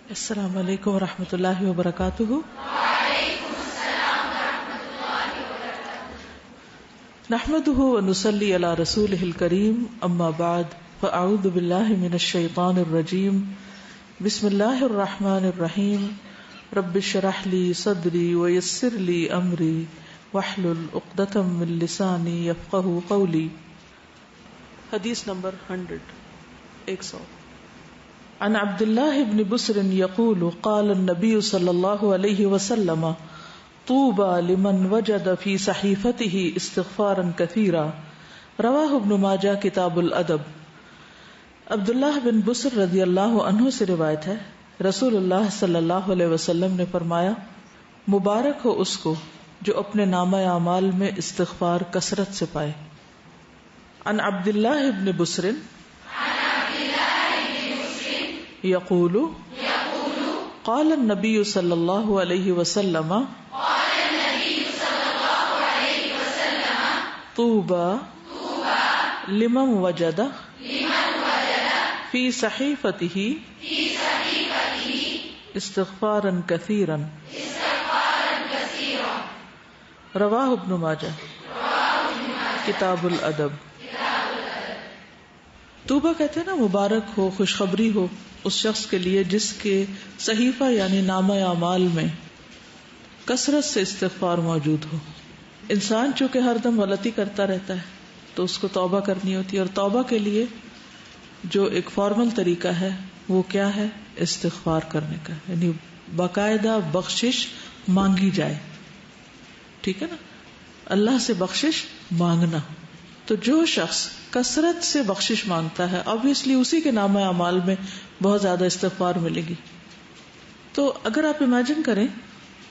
السلام علیکم ورحمۃ اللہ وبرکاتہ۔ وعلیکم السلام ورحمۃ اللہ وبرکاتہ۔ نحمده ونصلی علی رسولہ الکریم، اما بعد فاعوذ باللہ من الشیطان الرجیم، بسم اللہ الرحمن الرحیم، رب اشرح لی صدری ویسر لی امری واحلل عقدۃ من لسانی یفقہوا قولی۔ حدیث نمبر 100 عن عبد الله بن بسر يقول قال النبي صلى الله عليه وسلم طوبى لمن وجد في صحيفته استغفارا كثيرا، رواه ابن ماجہ کتاب الادب۔ عبداللہ بن بسر رضی اللہ عنہ سے روایت ہے، رسول اللہ صلی اللہ علیہ وسلم نے فرمایا، مبارک ہو اس کو جو اپنے نامہ اعمال میں استغفار کثرت سے پائے۔ عن عبداللہ بن بسر یقول قال النبی صلی اللہ علیہ وسلم طوبى لمن وجد فی صحیفته استغفارا کثیرا، رواہ ابن ماجہ کتاب الادب۔ طوبہ کہتے ہیں نا، مبارک ہو، خوشخبری ہو اس شخص کے لیے جس کے صحیفہ یعنی نامہ اعمال میں کثرت سے استغفار موجود ہو۔ انسان چونکہ ہر دم غلطی کرتا رہتا ہے تو اس کو توبہ کرنی ہوتی ہے، اور توبہ کے لیے جو ایک فارمل طریقہ ہے وہ کیا ہے؟ استغفار کرنے کا، یعنی باقاعدہ بخشش مانگی جائے، ٹھیک ہے نا، اللہ سے بخشش مانگنا۔ تو جو شخص کثرت سے بخشش مانگتا ہے obviously اسی کے نامہ اعمال میں بہت زیادہ استغفار ملے گی۔ تو اگر آپ امیجن کریں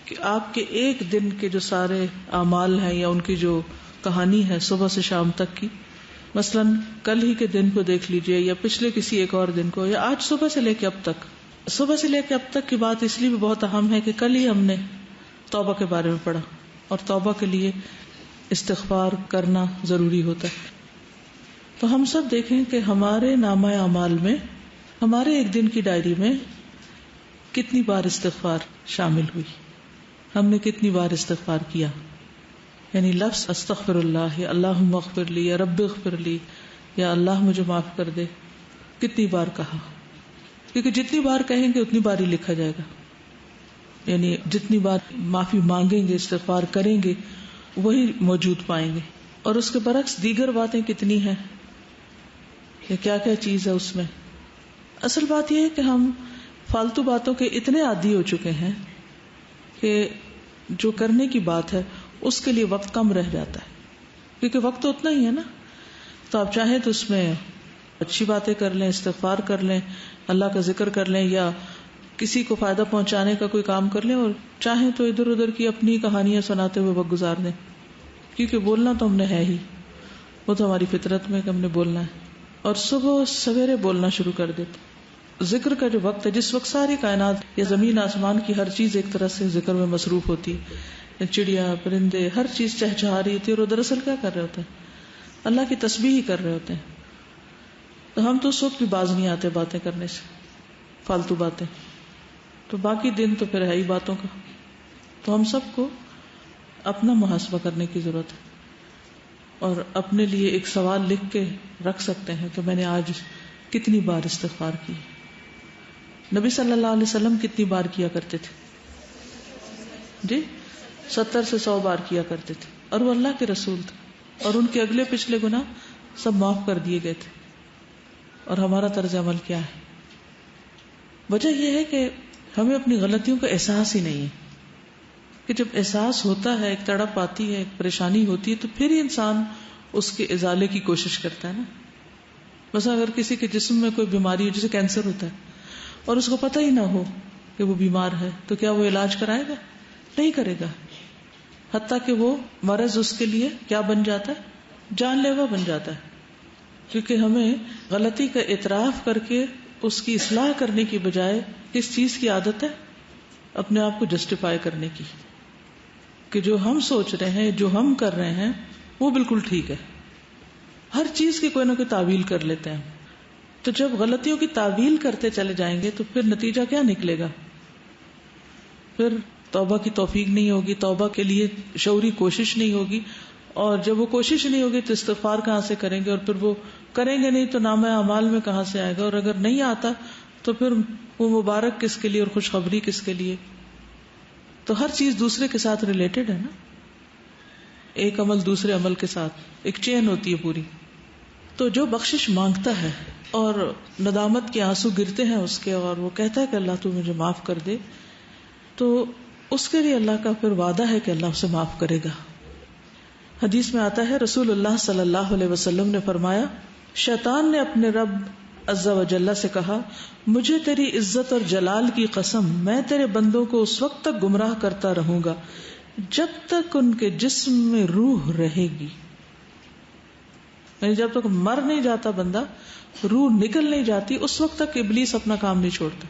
کہ آپ کے ایک دن کے جو سارے اعمال ہیں یا ان کی جو کہانی ہے صبح سے شام تک کی، مثلا کل ہی کے دن کو دیکھ لیجئے یا پچھلے کسی ایک اور دن کو، یا آج صبح سے لے کے اب تک۔ صبح سے لے کے اب تک کی بات اس لیے بھی بہت اہم ہے کہ کل ہی ہم نے توبہ کے بارے میں پڑھا، اور توبہ کے لیے استغفار کرنا ضروری ہوتا ہے۔ تو ہم سب دیکھیں کہ ہمارے نامہ اعمال میں، ہمارے ایک دن کی ڈائری میں کتنی بار استغفار شامل ہوئی، ہم نے کتنی بار استغفار کیا، یعنی لفظ استغفر اللہ یا اللہم اغفر لی یا رب اغفر لی یا اللہ مجھے معاف کر دے، کتنی بار کہا؟ کیونکہ جتنی بار کہیں گے اتنی بار ہی لکھا جائے گا، یعنی جتنی بار معافی مانگیں گے، استغفار کریں گے، وہی موجود پائیں گے۔ اور اس کے برعکس دیگر باتیں کتنی ہیں کہ کیا کیا چیز ہے اس میں۔ اصل بات یہ ہے کہ ہم فالتو باتوں کے اتنے عادی ہو چکے ہیں کہ جو کرنے کی بات ہے اس کے لیے وقت کم رہ جاتا ہے، کیونکہ وقت تو اتنا ہی ہے نا۔ تو آپ چاہیں تو اس میں اچھی باتیں کر لیں، استغفار کر لیں، اللہ کا ذکر کر لیں، یا کسی کو فائدہ پہنچانے کا کوئی کام کر لیں، اور چاہیں تو ادھر ادھر کی اپنی کہانیاں سناتے ہوئے وقت گزار دیں، کیونکہ بولنا تو ہم نے ہے ہی، وہ تو ہماری فطرت میں کہ ہم نے بولنا ہے، اور صبح سویرے بولنا شروع کر دیتے۔ ذکر کا جو وقت ہے، جس وقت ساری کائنات یا زمین آسمان کی ہر چیز ایک طرح سے ذکر میں مصروف ہوتی ہے، چڑیا پرندے ہر چیز چہچہا رہی ہوتی ہے، اور دراصل کیا کر رہے ہوتے ہیں؟ اللہ کی تسبیح ہی کر رہے ہوتے ہیں۔ تو ہم تو اس وقت بھی باز نہیں آتے باتیں کرنے سے، فالتو باتیں، تو باقی دن تو پھر ہے ہی باتوں کا۔ تو ہم سب کو اپنا محاسبہ کرنے کی ضرورت ہے، اور اپنے لیے ایک سوال لکھ کے رکھ سکتے ہیں کہ میں نے آج کتنی بار استغفار کی۔ نبی صلی اللہ علیہ وسلم کتنی بار کیا کرتے تھے؟ جی 70 سے 100 بار کیا کرتے تھے، اور وہ اللہ کے رسول تھے، اور ان کے اگلے پچھلے گناہ سب معاف کر دیے گئے تھے۔ اور ہمارا طرز عمل کیا ہے؟ وجہ یہ ہے کہ ہمیں اپنی غلطیوں کا احساس ہی نہیں ہے، کہ جب احساس ہوتا ہے، ایک تڑپ آتی ہے، ایک پریشانی ہوتی ہے، تو پھر ہی انسان اس کے ازالے کی کوشش کرتا ہے نا۔ بس اگر کسی کے جسم میں کوئی بیماری ہو، جیسے کینسر ہوتا ہے، اور اس کو پتہ ہی نہ ہو کہ وہ بیمار ہے، تو کیا وہ علاج کرائے گا؟ نہیں کرے گا، حتیٰ کہ وہ مرض اس کے لیے کیا بن جاتا ہے؟ جان لیوا بن جاتا ہے۔ کیونکہ ہمیں غلطی کا اعتراف کر کے اس کی اصلاح کرنے کی بجائے کس چیز کی عادت ہے؟ اپنے آپ کو جسٹیفائی کرنے کی، کہ جو ہم سوچ رہے ہیں، جو ہم کر رہے ہیں وہ بالکل ٹھیک ہے۔ ہر چیز کی کوئی نہ کوئی تعویل کر لیتے ہیں، تو جب غلطیوں کی تعویل کرتے چلے جائیں گے تو پھر نتیجہ کیا نکلے گا؟ پھر توبہ کی توفیق نہیں ہوگی، توبہ کے لیے شعوری کوشش نہیں ہوگی، اور جب وہ کوشش نہیں ہوگی تو استغفار کہاں سے کریں گے، اور پھر وہ کریں گے نہیں تو نامہ اعمال میں کہاں سے آئے گا، اور اگر نہیں آتا تو پھر وہ مبارک کس کے لیے اور خوشخبری کس کے لیے؟ تو ہر چیز دوسرے کے ساتھ ریلیٹڈ ہے نا، ایک عمل دوسرے عمل کے ساتھ ایک چین ہوتی ہے پوری. تو جو بخشش مانگتا ہے اور ندامت کے آنسو گرتے ہیں اس کے، اور وہ کہتا ہے کہ اللہ تو مجھے معاف کر دے، تو اس کے لیے اللہ کا پھر وعدہ ہے کہ اللہ اسے معاف کرے گا. حدیث میں آتا ہے رسول اللہ صلی اللہ علیہ وسلم نے فرمایا، شیطان نے اپنے رب عز و جل سے کہا، مجھے تیری عزت اور جلال کی قسم، میں تیرے بندوں کو اس وقت تک گمراہ کرتا رہوں گا جب تک ان کے جسم میں روح رہے گی. یعنی جب تک مر نہیں جاتا بندہ، روح نکل نہیں جاتی، اس وقت تک ابلیس اپنا کام نہیں چھوڑتا،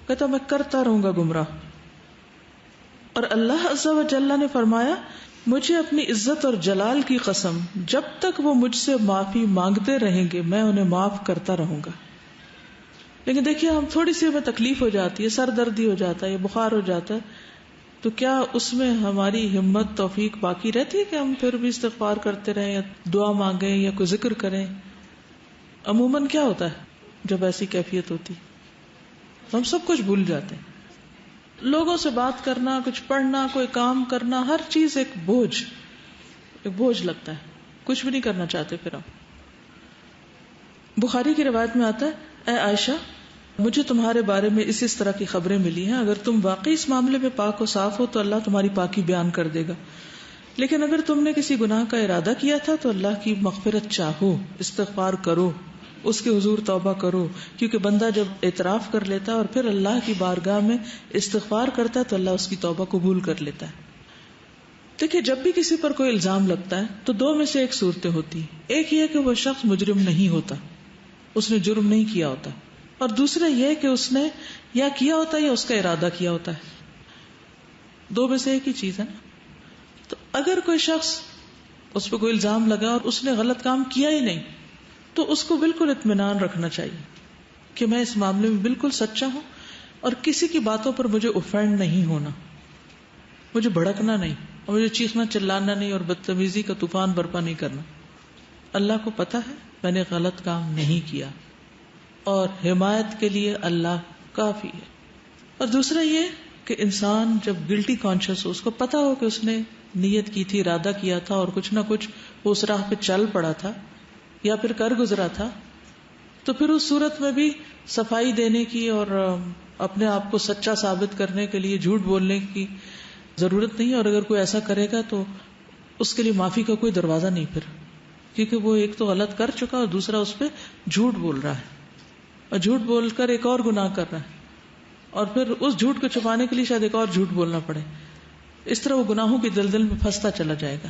کہتا میں کرتا رہوں گا گمراہ. اور اللہ عز و جل نے فرمایا، مجھے اپنی عزت اور جلال کی قسم، جب تک وہ مجھ سے معافی مانگتے رہیں گے میں انہیں معاف کرتا رہوں گا. لیکن دیکھیے ہم تھوڑی سی ہمیں تکلیف ہو جاتی ہے، سر دردی ہو جاتا ہے یا بخار ہو جاتا ہے، تو کیا اس میں ہماری ہمت توفیق باقی رہتی ہے کہ ہم پھر بھی استغفار کرتے رہیں یا دعا مانگیں یا کوئی ذکر کریں؟ عموماً کیا ہوتا ہے جب ایسی کیفیت ہوتی، ہم سب کچھ بھول جاتے ہیں. لوگوں سے بات کرنا، کچھ پڑھنا، کوئی کام کرنا، ہر چیز ایک بوجھ لگتا ہے، کچھ بھی نہیں کرنا چاہتے. پھر ہم بخاری کی روایت میں آتا ہے، اے عائشہ مجھے تمہارے بارے میں اس طرح کی خبریں ملی ہیں، اگر تم واقعی اس معاملے میں پاک و صاف ہو تو اللہ تمہاری پاکی بیان کر دے گا، لیکن اگر تم نے کسی گناہ کا ارادہ کیا تھا تو اللہ کی مغفرت چاہو، استغفار کرو، اس کے حضور توبہ کرو، کیونکہ بندہ جب اعتراف کر لیتا ہے اور پھر اللہ کی بارگاہ میں استغفار کرتا ہے تو اللہ اس کی توبہ قبول کر لیتا ہے. دیکھیے جب بھی کسی پر کوئی الزام لگتا ہے تو دو میں سے ایک صورتیں ہوتی ہیں، ایک یہ کہ وہ شخص مجرم نہیں ہوتا، اس نے جرم نہیں کیا ہوتا، اور دوسرا یہ کہ اس نے یا کیا ہوتا ہے یا اس کا ارادہ کیا ہوتا ہے. دو میں سے ایک ہی چیز ہے نا. تو اگر کوئی شخص اس پہ کوئی الزام لگا اور اس نے غلط کام کیا ہی نہیں تو اس کو بالکل اطمینان رکھنا چاہیے کہ میں اس معاملے میں بالکل سچا ہوں اور کسی کی باتوں پر مجھے اوفینڈ نہیں ہونا، مجھے بھڑکنا نہیں، اور مجھے چیخنا چلانا نہیں اور بدتمیزی کا طوفان برپا نہیں کرنا. اللہ کو پتا ہے میں نے غلط کام نہیں کیا، اور حمایت کے لیے اللہ کافی ہے. اور دوسرا یہ کہ انسان جب گلٹی کانشیس ہو، اس کو پتا ہو کہ اس نے نیت کی تھی، ارادہ کیا تھا اور کچھ نہ کچھ وہ اس راہ پہ چل پڑا تھا یا پھر کر گزرا تھا، تو پھر اس صورت میں بھی صفائی دینے کی اور اپنے آپ کو سچا ثابت کرنے کے لیے جھوٹ بولنے کی ضرورت نہیں. اور اگر کوئی ایسا کرے گا تو اس کے لیے معافی کا کوئی دروازہ نہیں پھر، کیونکہ وہ ایک تو غلط کر چکا اور دوسرا اس پہ جھوٹ بول رہا ہے، اور جھوٹ بول کر ایک اور گناہ کر رہا ہے، اور پھر اس جھوٹ کو چھپانے کے لیے شاید ایک اور جھوٹ بولنا پڑے. اس طرح وہ گناہوں کی دلدل میں پھنستا چلا جائے گا.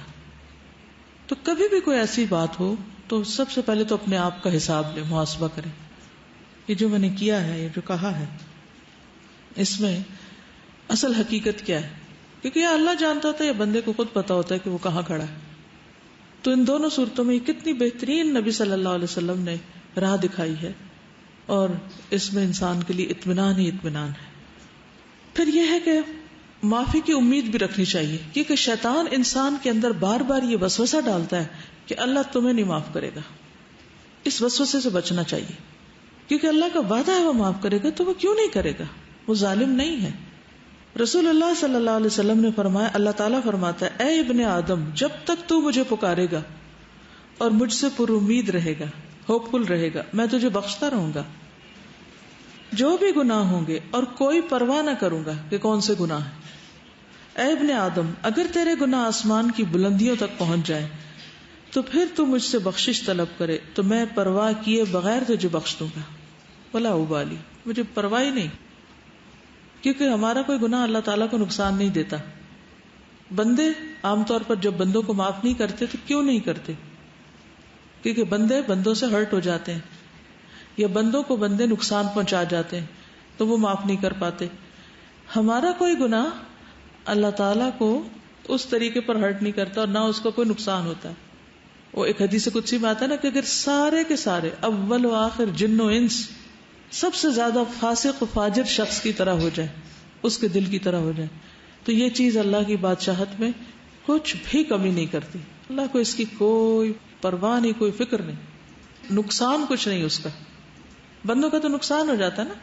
تو کبھی بھی کوئی ایسی بات ہو تو سب سے پہلے تو اپنے آپ کا حساب لے، محاسبہ کرے، یہ جو میں نے کیا ہے، یہ جو کہا ہے، اس میں اصل حقیقت کیا ہے، کیونکہ یہ اللہ جانتا ہوتا ہے، یہ بندے کو خود پتا ہوتا ہے کہ وہ کہاں کھڑا ہے. تو ان دونوں صورتوں میں کتنی بہترین نبی صلی اللہ علیہ وسلم نے راہ دکھائی ہے، اور اس میں انسان کے لیے اطمینان ہی اطمینان ہے. پھر یہ ہے کہ معافی کی امید بھی رکھنی چاہیے، کیونکہ شیطان انسان کے اندر بار بار یہ وسوسہ ڈالتا ہے کہ اللہ تمہیں نہیں معاف کرے گا. اس وسوسے سے بچنا چاہیے، کیونکہ اللہ کا وعدہ ہے وہ معاف کرے گا، تو وہ کیوں نہیں کرے گا؟ وہ ظالم نہیں ہے. رسول اللہ صلی اللہ علیہ وسلم نے فرمایا، اللہ تعالیٰ فرماتا ہے، اے ابن آدم جب تک تو مجھے پکارے گا اور مجھ سے پر امید رہے گا، ہوپ فل رہے گا، میں تجھے بخشتا رہوں گا جو بھی گناہ ہوں گے، اور کوئی پرواہ نہ کروں گا کہ کون سے گناہ ہیں. اے ابن آدم اگر تیرے گناہ آسمان کی بلندیوں تک پہنچ جائیں تو پھر تو مجھ سے بخشش طلب کرے تو میں پرواہ کیے بغیر تجھے بخش دوں گا، ولا ابالی، مجھے پرواہ نہیں. کیونکہ ہمارا کوئی گناہ اللہ تعالیٰ کو نقصان نہیں دیتا. بندے عام طور پر جب بندوں کو معاف نہیں کرتے تو کیوں نہیں کرتے؟ کیونکہ بندے بندوں سے ہرٹ ہو جاتے ہیں، یا بندوں کو بندے نقصان پہنچا جاتے ہیں تو وہ معاف نہیں کر پاتے. ہمارا کوئی گناہ اللہ تعالیٰ کو اس طریقے پر ہرٹ نہیں کرتا اور نہ اس کو کوئی نقصان ہوتا ہے. وہ ایک حدیث قدسی میں آتا ہے نا کہ اگر سارے کے سارے اول و آخر جن و انس سب سے زیادہ فاسق و فاجر شخص کی طرح ہو جائے، اس کے دل کی طرح ہو جائے، تو یہ چیز اللہ کی بادشاہت میں کچھ بھی کمی نہیں کرتی. اللہ کو اس کی کوئی پرواہ نہیں، کوئی فکر نہیں، نقصان کچھ نہیں اس کا. بندوں کا تو نقصان ہو جاتا ہے نا،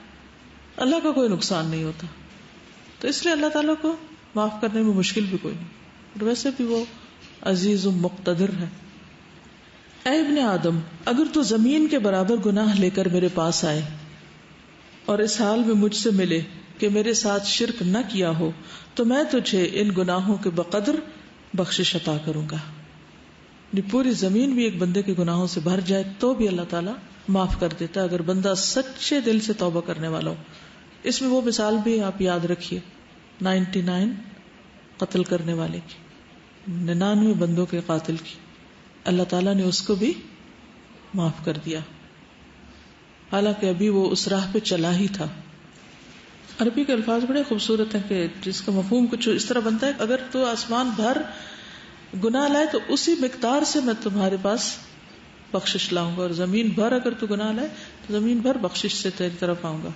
اللہ کا کوئی نقصان نہیں ہوتا. تو اس لیے اللہ تعالیٰ کو معاف کرنے میں مشکل بھی کوئی نہیں، اور ویسے بھی وہ عزیز و مقتدر ہے. اے ابن آدم، اگر تو زمین کے برابر گناہ لے کر میرے پاس آئے اور اس حال میں مجھ سے ملے کہ میرے ساتھ شرک نہ کیا ہو تو میں تجھے ان گناہوں کے بقدر بخشش عطا کروں گا. پوری زمین بھی ایک بندے کے گناہوں سے بھر جائے تو بھی اللہ تعالیٰ معاف کر دیتا ہے اگر بندہ سچے دل سے توبہ کرنے والا ہو. اس میں وہ مثال بھی آپ یاد رکھیے 99 قتل کرنے والے کی، 99 بندوں کے قاتل کی، اللہ تعالیٰ نے اس کو بھی معاف کر دیا، حالانکہ ابھی وہ اس راہ پہ چلا ہی تھا. عربی کے الفاظ بڑے خوبصورت ہیں کہ جس کا مفہوم کچھ اس طرح بنتا ہے، اگر تو آسمان بھر گناہ لائے تو اسی مقدار سے میں تمہارے پاس بخشش لاؤں گا، اور زمین بھر اگر تو گناہ لائے تو زمین بھر بخشش سے تیری طرف آؤں گا.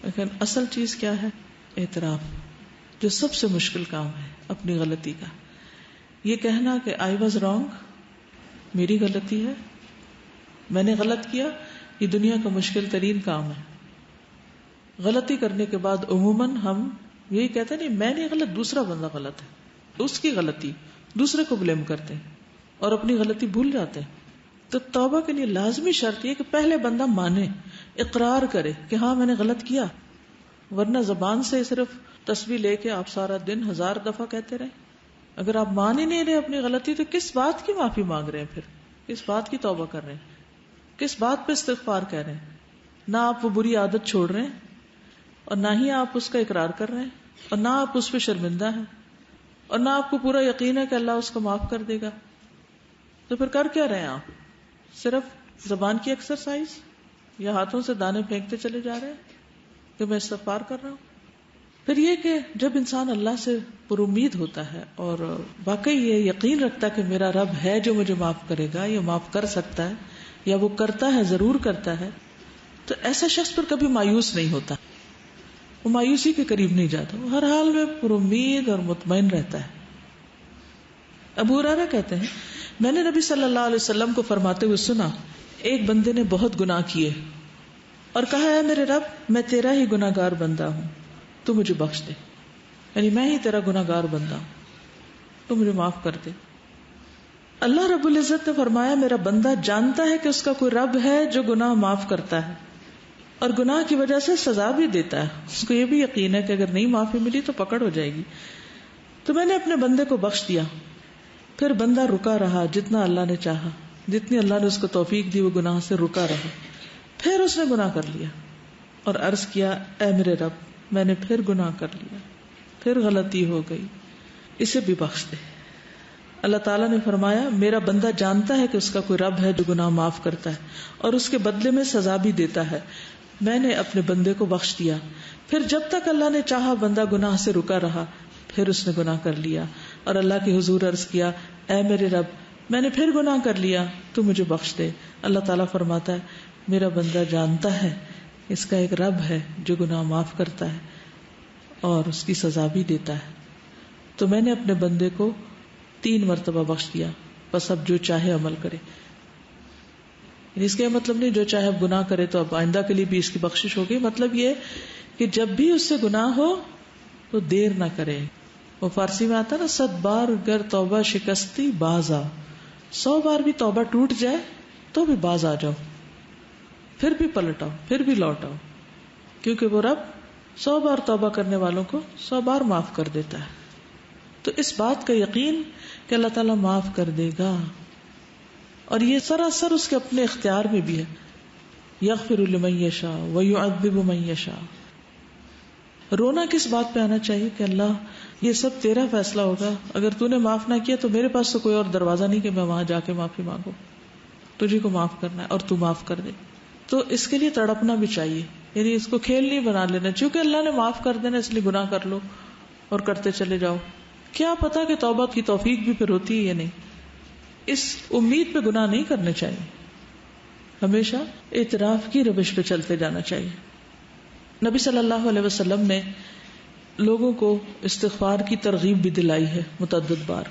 لیکن اصل چیز کیا ہے؟ اعتراف، جو سب سے مشکل کام ہے اپنی غلطی کا. یہ کہنا کہ آئی واز رانگ، میری غلطی ہے، میں نے غلط کیا، یہ دنیا کا مشکل ترین کام ہے. غلطی کرنے کے بعد عموماً ہم یہی کہتے ہیں نہیں میں نہیں غلط، دوسرا بندہ غلط ہے، اس کی غلطی، دوسرے کو بلیم کرتے ہیں اور اپنی غلطی بھول جاتے ہیں. تو توبہ کے لیے لازمی شرط یہ کہ پہلے بندہ مانے، اقرار کرے کہ ہاں میں نے غلط کیا، ورنہ زبان سے صرف تسبیح لے کے آپ سارا دن 1000 دفعہ کہتے رہیں. اگر آپ مان ہی نہیں رہے اپنی غلطی تو کس بات کی معافی مانگ رہے ہیں؟ پھر کس بات کی توبہ کر رہے ہیں؟ کس بات پہ استغفار کہہ رہے ہیں؟ نہ آپ وہ بری عادت چھوڑ رہے ہیں اور نہ ہی آپ اس کا اقرار کر رہے ہیں اور نہ آپ اس پہ شرمندہ ہیں اور نہ آپ کو پورا یقین ہے کہ اللہ اس کو معاف کر دے گا. تو پھر کر کیا رہے ہیں آپ؟ صرف زبان کی ایکسرسائز یا ہاتھوں سے دانے پھینکتے چلے جا رہے ہیں کہ میں استغفار کر رہا ہوں؟ پھر یہ کہ جب انسان اللہ سے پر امید ہوتا ہے اور واقعی یہ یقین رکھتا ہے کہ میرا رب ہے جو مجھے معاف کرے گا یا معاف کر سکتا ہے یا وہ کرتا ہے، ضرور کرتا ہے، تو ایسا شخص پر کبھی مایوس نہیں ہوتا، وہ مایوسی کے قریب نہیں جاتا، وہ ہر حال میں پر امید اور مطمئن رہتا ہے. ابو ہریرہ کہتے ہیں میں نے نبی صلی اللہ علیہ وسلم کو فرماتے ہوئے سنا، ایک بندے نے بہت گناہ کیے اور کہا ہے میرے رب میں تیرا ہی گناہ گار بندہ ہوں، تو مجھے بخش دے، یعنی میں ہی تیرا گناہ گار بندہ ہوں، تو مجھے معاف کر دے. اللہ رب العزت نے فرمایا میرا بندہ جانتا ہے کہ اس کا کوئی رب ہے جو گناہ معاف کرتا ہے اور گناہ کی وجہ سے سزا بھی دیتا ہے. اس کو یہ بھی یقین ہے کہ اگر نہیں معافی ملی تو پکڑ ہو جائے گی. تو میں نے اپنے بندے کو بخش دیا. پھر بندہ رکا رہا جتنا اللہ نے چاہا، جتنی اللہ نے اس کو توفیق دی وہ گناہ سے رکا رہا. پھر اس نے گناہ کر لیا اور عرض کیا اے میرے رب میں نے پھر گناہ کر لیا، پھر غلطی ہو گئی، اسے بھی بخش دے. اللہ تعالیٰ نے فرمایا میرا بندہ جانتا ہے کہ اس کا کوئی رب ہے جو گناہ معاف کرتا ہے اور اس کے بدلے میں سزا بھی دیتا ہے. میں نے اپنے بندے کو بخش دیا. پھر جب تک اللہ نے چاہا بندہ گناہ سے رکا رہا، پھر اس نے گناہ کر لیا اور اللہ کے حضور عرض کیا اے میرے رب میں نے پھر گناہ کر لیا، تو مجھے بخش دے. اللہ تعالیٰ فرماتا ہے میرا بندہ جانتا ہے اس کا ایک رب ہے جو گناہ معاف کرتا ہے اور اس کی سزا بھی دیتا ہے. تو میں نے اپنے بندے کو 3 مرتبہ بخش دیا، بس اب جو چاہے عمل کرے. اس کا مطلب نہیں جو چاہے اب گناہ کرے تو اب آئندہ کے لیے بھی اس کی بخشش ہوگی. مطلب یہ کہ جب بھی اس سے گناہ ہو تو دیر نہ کرے. وہ فارسی میں آتا نا 100 بار گر توبہ شکستی باز آ، 100 بار بھی توبہ ٹوٹ جائے تو بھی باز آ جاؤ، پھر بھی پلٹ آؤ، پھر بھی لوٹ آؤ، کیونکہ وہ رب 100 بار توبہ کرنے والوں کو 100 بار معاف کر دیتا ہے. تو اس بات کا یقین کہ اللہ تعالیٰ معاف کر دے گا، اور یہ سراسر اس کے اپنے اختیار میں بھی ہے. یغفر لمن یشاء ویعذب من یشاء. رونا کس بات پہ آنا چاہیے کہ اللہ یہ سب تیرا فیصلہ ہوگا، اگر تو نے معاف نہ کیا تو میرے پاس تو کوئی اور دروازہ نہیں کہ میں وہاں جا کے معافی مانگوں، تجھے کو معاف کرنا ہے اور تو معاف کر دے. تو اس کے لیے تڑپنا بھی چاہیے، یعنی اس کو کھیل نہیں بنا لینا چونکہ اللہ نے معاف کر دینا اس لیے گناہ کر لو اور کرتے چلے جاؤ. کیا پتا کہ توبہ کی توفیق بھی پھر ہوتی ہے یا نہیں. اس امید پہ گناہ نہیں کرنے چاہیے، ہمیشہ اعتراف کی روش پہ چلتے جانا چاہیے. نبی صلی اللہ علیہ وسلم نے لوگوں کو استغفار کی ترغیب بھی دلائی ہے متعدد بار.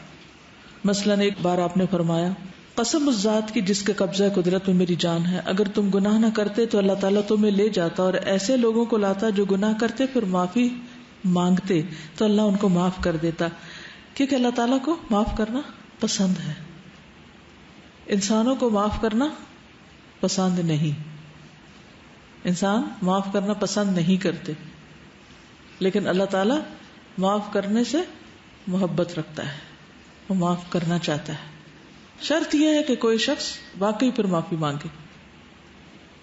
مثلاً ایک بار آپ نے فرمایا، قسم اس ذات کی جس کے قبضہ قدرت میں میری جان ہے، اگر تم گناہ نہ کرتے تو اللہ تعالیٰ تمہیں لے جاتا اور ایسے لوگوں کو لاتا جو گناہ کرتے پھر معافی مانگتے تو اللہ ان کو معاف کر دیتا، کیونکہ اللہ تعالیٰ کو معاف کرنا پسند ہے. انسانوں کو معاف کرنا پسند نہیں، انسان معاف کرنا پسند نہیں کرتے، لیکن اللہ تعالیٰ معاف کرنے سے محبت رکھتا ہے، وہ معاف کرنا چاہتا ہے. شرط یہ ہے کہ کوئی شخص واقعی پھر معافی مانگے.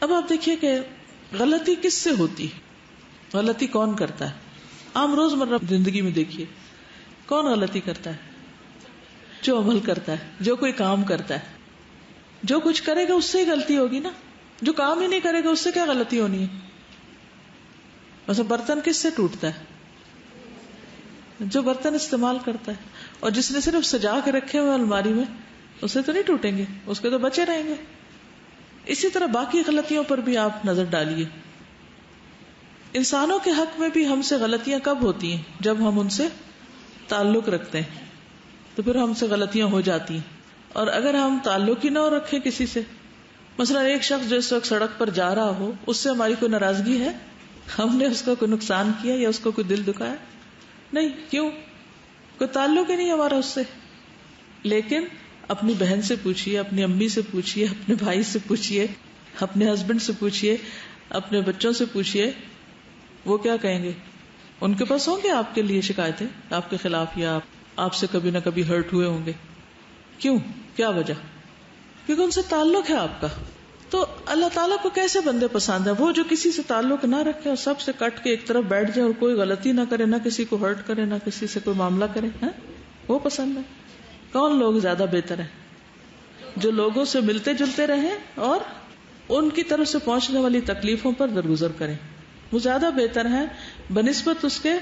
اب آپ دیکھیے کہ غلطی کس سے ہوتی ہے، غلطی کون کرتا ہے. عام روزمرہ زندگی میں دیکھیے کون غلطی کرتا ہے، جو عمل کرتا ہے، جو کوئی کام کرتا ہے. جو کچھ کرے گا اس سے ہی غلطی ہوگی نا، جو کام ہی نہیں کرے گا اس سے کیا غلطی ہونی ہے. مثلا برتن کس سے ٹوٹتا ہے، جو برتن استعمال کرتا ہے. اور جس نے صرف سجا کے رکھے ہوئے الماری میں، اسے تو نہیں ٹوٹیں گے، اس کے تو بچے رہیں گے. اسی طرح باقی غلطیوں پر بھی آپ نظر ڈالیے. انسانوں کے حق میں بھی ہم سے غلطیاں کب ہوتی ہیں، جب ہم ان سے تعلق رکھتے ہیں تو پھر ہم سے غلطیاں ہو جاتی ہیں. اور اگر ہم تعلق ہی نہ رکھیں کسی سے، مثلا ایک شخص جو اس وقت سڑک پر جا رہا ہو، اس سے ہماری کوئی ناراضگی ہے، ہم نے اس کو کوئی نقصان کیا یا اس کو کوئی دل دکھایا؟ نہیں. کیوں؟ کوئی تعلق ہی نہیں ہمارا اس سے. لیکن اپنی بہن سے پوچھئے، اپنی امی سے پوچھئے، اپنے بھائی سے پوچھئے، اپنے ہسبینڈ سے پوچھئے، اپنے بچوں سے پوچھئے، وہ کیا کہیں گے؟ ان کے پاس ہوں گے آپ کے لیے شکایتیں آپ کے خلاف، یا آپ سے کبھی نہ کبھی ہرٹ ہوئے ہوں گے. کیوں؟ کیا وجہ؟ کیونکہ ان سے تعلق ہے آپ کا. تو اللہ تعالیٰ کو کیسے بندے پسند ہیں؟ وہ جو کسی سے تعلق نہ رکھے اور سب سے کٹ کے ایک طرف بیٹھ جائے اور کوئی غلطی نہ کرے، نہ کسی کو ہرٹ کرے، نہ کسی سے کوئی معاملہ کرے، وہ پسند ہے. کون لوگ زیادہ بہتر ہیں؟ جو لوگوں سے ملتے جلتے رہیں اور ان کی طرف سے پہنچنے والی تکلیفوں پر درگزر کریں، وہ زیادہ بہتر ہیں بنسبت اس کے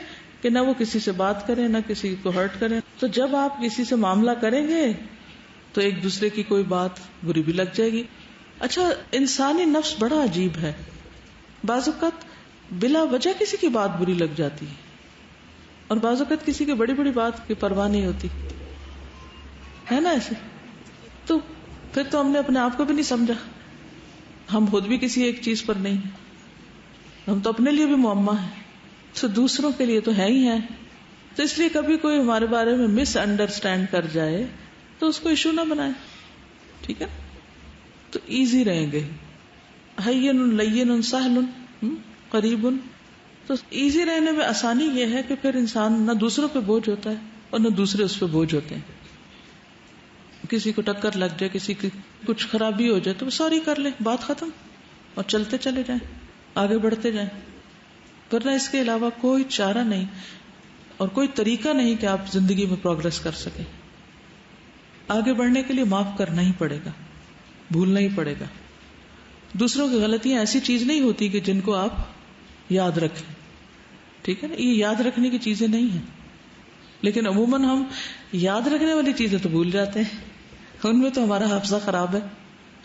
کہ نہ وہ کسی سے بات کریں نہ کسی کو ہرٹ کریں. تو جب آپ کسی سے معاملہ کریں گے تو ایک دوسرے کی کوئی بات بری بھی لگ جائے گی. اچھا، انسانی نفس بڑا عجیب ہے، بعض اوقات بلا وجہ کسی کی بات بری لگ جاتی ہے اور بعض اوقات کسی کی بڑی بڑی بات کی پرواہ نہیں ہوتی ہے نا ایسے. تو پھر تو ہم نے اپنے آپ کو بھی نہیں سمجھا، ہم خود بھی کسی ایک چیز پر نہیں ہیں، ہم تو اپنے لیے بھی معمہ ہیں، تو دوسروں کے لیے تو ہے ہی ہے. تو اس لیے کبھی کوئی ہمارے بارے میں مس انڈرسٹینڈ کر جائے تو اس کو ایشو نہ بنائے، ٹھیک ہے. تو ایزی رہیں گے، ہین لین سہل قریب. تو ایزی رہنے میں آسانی یہ ہے کہ پھر انسان نہ دوسروں پہ بوجھ ہوتا ہے اور نہ دوسرے اس پہ بوجھ ہوتے ہیں. کسی کو ٹکر لگ جائے، کسی کی کچھ خرابی ہو جائے تو سوری کر لیں، بات ختم، اور چلتے چلے جائیں، آگے بڑھتے جائیں. ورنہ اس کے علاوہ کوئی چارہ نہیں اور کوئی طریقہ نہیں کہ آپ زندگی میں پروگرس کر سکیں. آگے بڑھنے کے لیے معاف کرنا ہی پڑے گا، بھولنا ہی پڑے گا. دوسروں کی غلطیاں ایسی چیز نہیں ہوتی کہ جن کو آپ یاد رکھیں، ٹھیک ہے نا. یہ یاد رکھنے کی چیزیں نہیں ہیں، لیکن عموماً ہم یاد رکھنے والی چیزیں تو بھول جاتے ہیں، ان میں تو ہمارا حافظہ خراب ہے.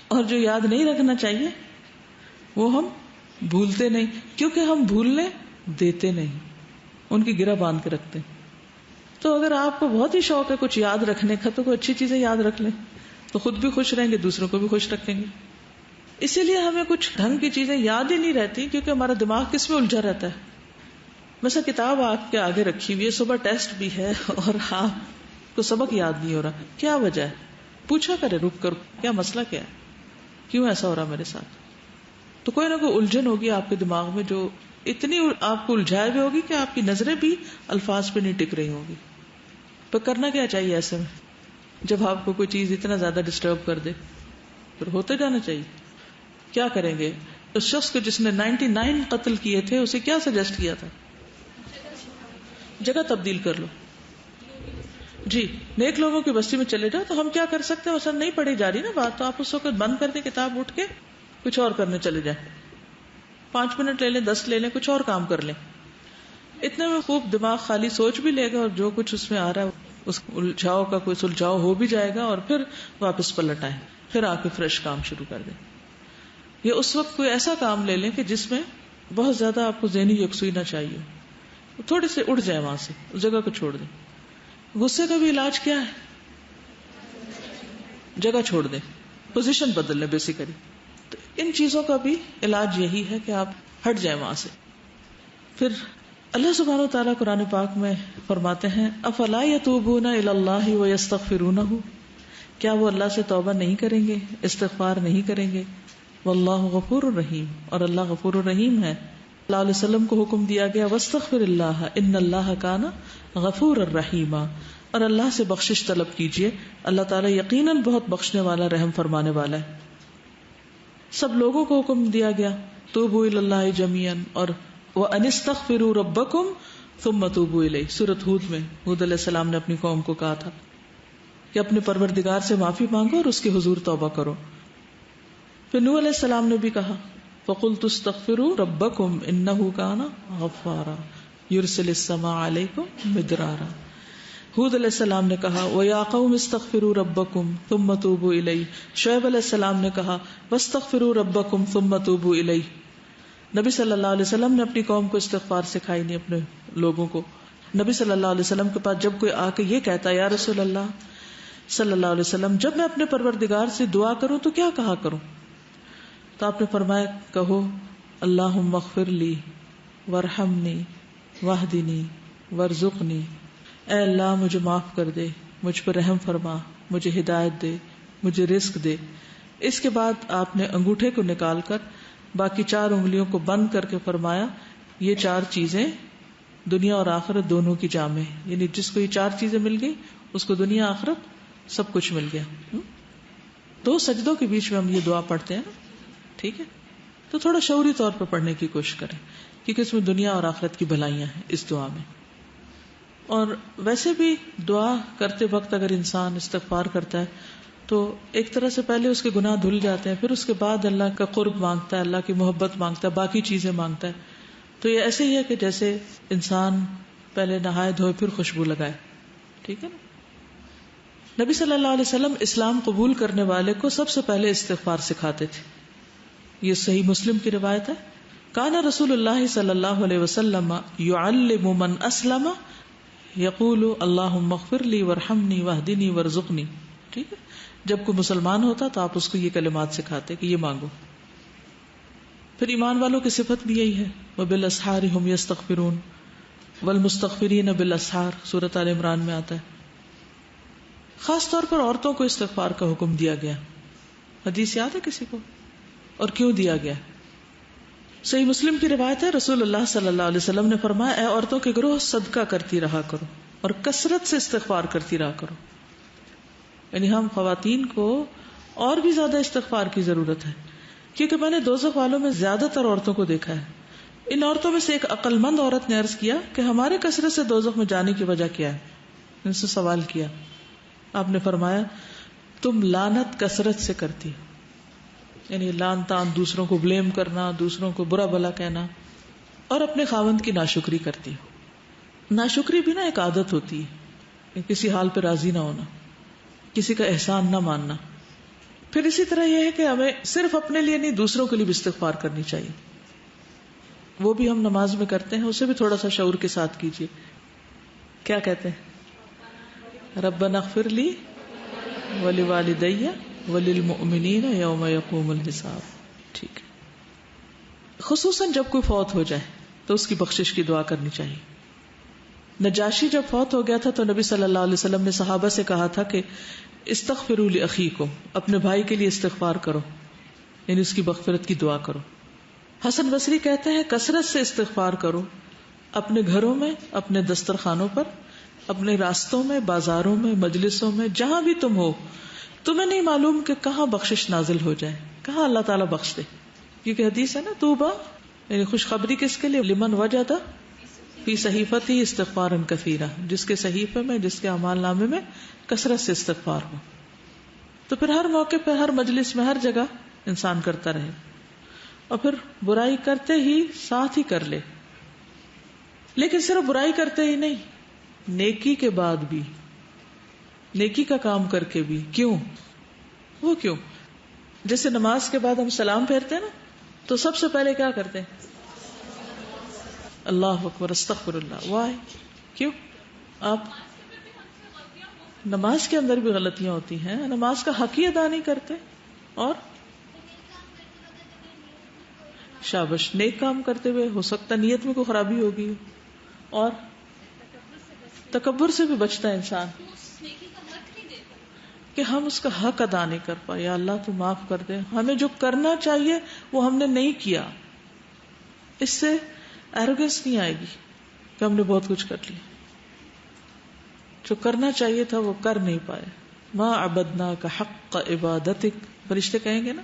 اور جو یاد نہیں رکھنا چاہیے وہ ہم بھولتے نہیں، کیونکہ ہم بھولنے دیتے نہیں، ان کی گرہ باندھ کے رکھتے ہیں. تو اگر آپ کو بہت ہی شوق ہے کچھ یاد رکھنے کا تو کوئی اچھی چیزیں یاد رکھ لیں، تو خود بھی خوش رہیں گے، دوسروں کو بھی خوش رکھیں گے. اسی لیے ہمیں کچھ ڈھنگ کی چیزیں یاد ہی نہیں رہتی، کیونکہ ہمارا دماغ کس میں الجھا رہتا ہے. مثلا کتاب آپ کے آگے رکھی ہوئی ہے، صبح ٹیسٹ بھی ہے اور آپ کو سبق یاد نہیں ہو رہا، کیا وجہ ہے؟ پوچھا کرے رک کر، کیا مسئلہ کیا ہے، کیوں ایسا ہو رہا میرے ساتھ. تو کوئی نہ کوئی الجھن ہوگی آپ کے دماغ میں جو اتنی آپ کو الجھائے ہوئے ہوگی کہ آپ کی نظریں بھی الفاظ پہ نہیں ٹک رہی ہوگی. تو کرنا کیا چاہیے ایسے میں جب آپ کو کوئی چیز اتنا زیادہ ڈسٹرب کر دے؟ پھر ہوتے جانا چاہیے. کیا کریں گے؟ اس شخص کو جس نے 99 قتل کیے تھے اسے کیا سجیسٹ کیا تھا؟ جگہ تبدیل کر لو. جی، نیک لوگوں کی بستی میں چلے جاؤ. تو ہم کیا کر سکتے ہیں؟ اصل نہیں پڑھی جا رہی نا بات، تو آپ اس وقت بند کر دیں کتاب، اٹھ کے کچھ اور کرنے چلے جائیں. 5 منٹ لے لیں، 10 لے لیں، کچھ اور کام کر لیں. اتنے میں خوب دماغ خالی سوچ بھی لے گا اور جو کچھ اس میں آ رہا ہے اس الجھاؤ کا کوئی سلجھاؤ ہو بھی جائے گا اور پھر واپس پلٹ آئے، پھر آ کے فریش کام شروع کر دیں. یہ اس وقت کوئی ایسا کام لے لیں کہ جس میں بہت زیادہ آپ کو ذہنی یکسوئی نہ چاہیے، تھوڑے سے اٹھ جائے وہاں سے، اس جگہ کو چھوڑ دیں. غصے کا بھی علاج کیا ہے؟ جگہ چھوڑ دیں، پوزیشن بدل لیں بیسیکلی. تو ان چیزوں کا بھی علاج یہی ہے کہ آپ ہٹ جائیں وہاں سے. پھر اللہ سبحانہ و تعالیٰ قرآن پاک میں فرماتے ہیں افلا یتوبون الی اللہ ویستغفرونہ، کیا وہ اللہ سے توبہ نہیں کریں گے، استغفار نہیں کریں گے. واللہ غفور الرحیم، اور اللہ غفور الرحیم ہے. صلی اللہ علیہ وسلم کو حکم دیا گیا واستغفر اللہ ان اللہ کان غفور الرحیم، اور اللہ سے بخشش طلب کیجئے، اللہ تعالیٰ یقیناً بہت بخشنے والا، رحم فرمانے والا ہے. سب لوگوں کو حکم دیا گیا توبوا الی اللہ جميعا، اور وان استغفروا ربکم ثم توبوا الیہ. سورۃ ہود میں ہود علیہ السلام نے اپنی قوم کو کہا تھا کہ اپنے پروردگار سے معافی مانگو اور اس کے حضور توبہ کرو. پھر نوح علیہ السلام نے بھی کہا فَقُلْتُ اسْتَغْفِرُوا رَبَّكُمْ إِنَّهُ كَانَ غَفَّارًا يُرْسِلِ السَّمَاءَ عَلَيْكُمْ مِدْرَارًا. ہود علیہ السلام نے کہا وَيَا قَوْمِ اسْتَغْفِرُوا رَبَّكُمْ ثُمَّ تُوبُوا إِلَيْهِ. شعیب علیہ السلام نے کہا وَاسْتَغْفِرُوا رَبَّكُمْ ثُمَّ تُوبُوا إِلَيْهِ. نبی صلی اللہ علیہ وسلم نے اپنی قوم کو استغفار سکھائی نہیں، اپنے لوگوں کو. نبی صلی اللہ علیہ وسلم کے پاس جب کوئی آ کے یہ کہتا یا رسول اللہ صلی اللہ علیہ وسلم جب میں اپنے پروردگار سے دعا کروں تو کیا کہا کروں، تو آپ نے فرمایا کہو اللہم اغفر لی وارحمنی واہدنی وارزقنی، اے اللہ مجھے معاف کر دے، مجھ پر رحم فرما، مجھے ہدایت دے، مجھے رزق دے. اس کے بعد آپ نے انگوٹھے کو نکال کر باقی 4 انگلیوں کو بند کر کے فرمایا یہ 4 چیزیں دنیا اور آخرت دونوں کی جامع ہے، یعنی جس کو یہ 4 چیزیں مل گئی اس کو دنیا آخرت سب کچھ مل گیا. 2 سجدوں کے بیچ میں ہم یہ دعا پڑھتے ہیں نا، ٹھیک ہے، تو تھوڑا شعوری طور پر پڑھنے کی کوشش کریں کیونکہ اس میں دنیا اور آخرت کی بھلائیاں ہیں اس دعا میں. اور ویسے بھی دعا کرتے وقت اگر انسان استغفار کرتا ہے تو ایک طرح سے پہلے اس کے گناہ دھل جاتے ہیں، پھر اس کے بعد اللہ کا قرب مانگتا ہے، اللہ کی محبت مانگتا ہے، باقی چیزیں مانگتا ہے. تو یہ ایسے ہی ہے کہ جیسے انسان پہلے نہائے دھوئے پھر خوشبو لگائے، ٹھیک ہے نا. نبی صلی اللہ علیہ وسلم اسلام قبول کرنے والے کو سب سے پہلے استغفار سکھاتے تھے. یہ صحیح مسلم کی روایت ہے. کان رسول اللہ صلی اللہ علیہ وسلم یعلم من اسلم یقول اللہم اغفر لی وارحمنی واہدنی وارزقنی. ٹھیک ہے، جب کوئی مسلمان ہوتا تو آپ اس کو یہ کلمات سکھاتے کہ یہ مانگو. پھر ایمان والوں کی صفت بھی یہی ہے وبالاسحار هم یستغفرون والمستغفرین بالاسحار، سورۃ آل عمران میں آتا ہے. خاص طور پر عورتوں کو استغفار کا حکم دیا گیا. حدیث یاد ہے کسی کو، اور کیوں دیا گیا؟ صحیح مسلم کی روایت ہے رسول اللہ صلی اللہ علیہ وسلم نے فرمایا اے عورتوں کے گروہ صدقہ کرتی رہا کرو اور کثرت سے استغفار کرتی رہا کرو. یعنی ہم خواتین کو اور بھی زیادہ استغفار کی ضرورت ہے کیونکہ میں نے دوزخ والوں میں زیادہ تر عورتوں کو دیکھا ہے. ان عورتوں میں سے ایک عقل مند عورت نے عرض کیا کہ ہمارے کثرت سے دوزخ میں جانے کی وجہ کیا ہے. ان سے سوال کیا، آپ نے فرمایا تم لعنت کثرت سے کرتی، یعنی لعن تان، دوسروں کو بلیم کرنا، دوسروں کو برا بھلا کہنا، اور اپنے خاوند کی ناشکری کرتی. ناشکری بھی نا ایک عادت ہوتی ہے، کسی حال پہ راضی نہ ہونا، کسی کا احسان نہ ماننا. پھر اسی طرح یہ ہے کہ ہمیں صرف اپنے لیے نہیں دوسروں کے لیے بھی استغفار کرنی چاہیے. وہ بھی ہم نماز میں کرتے ہیں، اسے بھی تھوڑا سا شعور کے ساتھ کیجیے. کیا کہتے ہیں؟ ربنا اغفر لی ولوالدی وللمؤمنین یوم یقوم الحساب. ٹھیک ہے، خصوصاً جب کوئی فوت ہو جائے تو اس کی بخشش کی دعا کرنی چاہیے. نجاشی جب فوت ہو گیا تھا تو نبی صلی اللہ علیہ وسلم نے صحابہ سے کہا تھا کہ استغفروا لاخیکم، اپنے بھائی کے لیے استغفار کرو، یعنی اس کی مغفرت کی دعا کرو. حسن بصری کہتے ہیں کثرت سے استغفار کرو، اپنے گھروں میں، اپنے دسترخوانوں پر، اپنے راستوں میں، بازاروں میں، مجلسوں میں، جہاں بھی تم ہو. تمہیں نہیں معلوم کہ کہاں بخشش نازل ہو جائے، کہاں اللہ تعالیٰ بخش دے. کیونکہ حدیث ہے نا توبہ، یعنی خوشخبری کس کے لیے؟ لمن وجد فی صحیفتی استغفارا کثیرا، جس کے صحیفے میں، جس کے اعمال نامے میں کثرت سے استغفار ہو. تو پھر ہر موقع پہ، ہر مجلس میں، ہر جگہ انسان کرتا رہے، اور پھر برائی کرتے ہی ساتھ ہی کر لے. لیکن صرف برائی کرتے ہی نہیں، نیکی کے بعد بھی نیکی کا کام کر کے بھی. کیوں؟ وہ کیوں؟ جیسے نماز کے بعد ہم سلام پھیرتے ہیں نا، تو سب سے پہلے کیا کرتے ہیں؟ اللہ اکبر، استغفر اللہ. وائی؟ کیوں؟ آپ نماز کے اندر بھی غلطیاں ہوتی ہیں، نماز کا حق ہی ادا نہیں کرتے. اور شابش، نیک کام کرتے ہوئے ہو سکتا ہے نیت میں کوئی خرابی ہوگی، اور تکبر سے بھی بچتا ہے انسان کہ ہم اس کا حق ادا نہیں کر پائے. یا اللہ تو معاف کر دے، ہمیں جو کرنا چاہیے وہ ہم نے نہیں کیا. اس سے ایروگنس نہیں آئے گی کہ ہم نے بہت کچھ کر لیا، جو کرنا چاہیے تھا وہ کر نہیں پائے. ما عبدناک حق عبادتک، فرشتے کہیں گے نا.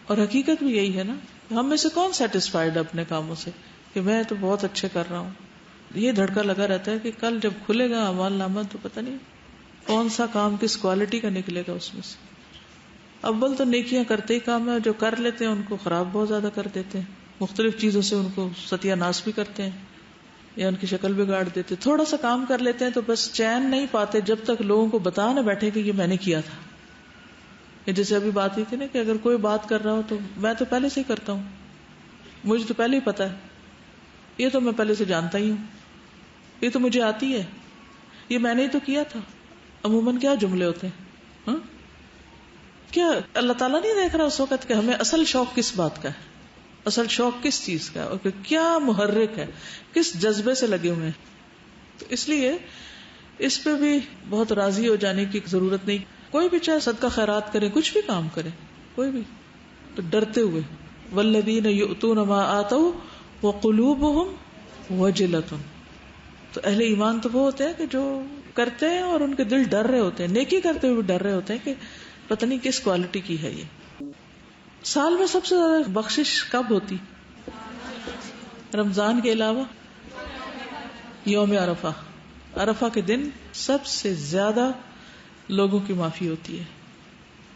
اور حقیقت بھی یہی ہے نا، ہم میں سے کون سیٹسفائیڈ اپنے کاموں سے کہ میں تو بہت اچھے کر رہا ہوں. یہ دھڑکا لگا رہتا ہے کہ کل جب کھلے گا اعمال نامہ تو پتہ نہیں کون سا کام کس کوالٹی کا نکلے گا اس میں سے. اول تو نیکیاں کرتے ہی کام ہے، جو کر لیتے ہیں ان کو خراب بہت زیادہ کر دیتے ہیں، مختلف چیزوں سے ان کو ستیہ ناش بھی کرتے ہیں یا ان کی شکل بگاڑ دیتے. تھوڑا سا کام کر لیتے ہیں تو بس چین نہیں پاتے جب تک لوگوں کو بتا نہ بیٹھے کہ یہ میں نے کیا تھا. جیسے ابھی بات ہوئی تھی نا کہ اگر کوئی بات کر رہا ہو تو میں تو پہلے سے ہی کرتا ہوں، مجھے تو پہلے ہی پتا ہے، یہ تو میں پہلے سے جانتا ہی ہوں، یہ تو مجھے آتی ہے، یہ میں نے ہی تو کیا تھا. عموماً کیا جملے ہوتے ہیں؟ ہاں کیا اللہ تعالیٰ نہیں دیکھ رہا اس وقت کہ ہمیں اصل شوق کس بات کا ہے، اصل شوق کس چیز کا ہے، اور کیا محرک ہے، کس جذبے سے لگے ہوئے ہیں. تو اس لیے اس پہ بھی بہت راضی ہو جانے کی ضرورت نہیں. کوئی بھی چاہے صدقہ خیرات کرے، کچھ بھی کام کرے، کوئی بھی، تو ڈرتے ہوئے. والذین یؤتون ما آتوا وقلوبهم وجلۃ. تو اہل ایمان تو وہ ہوتے ہیں کہ جو کرتے ہیں اور ان کے دل ڈر رہے ہوتے ہیں، نیکی کرتے ہوئے ڈر رہے ہوتے ہیں کہ پتہ نہیں کس کوالٹی کی ہے یہ. سال میں سب سے زیادہ بخشش کب ہوتی؟ رمضان کے علاوہ یوم عرفہ. عرفہ کے دن سب سے زیادہ لوگوں کی معافی ہوتی ہے،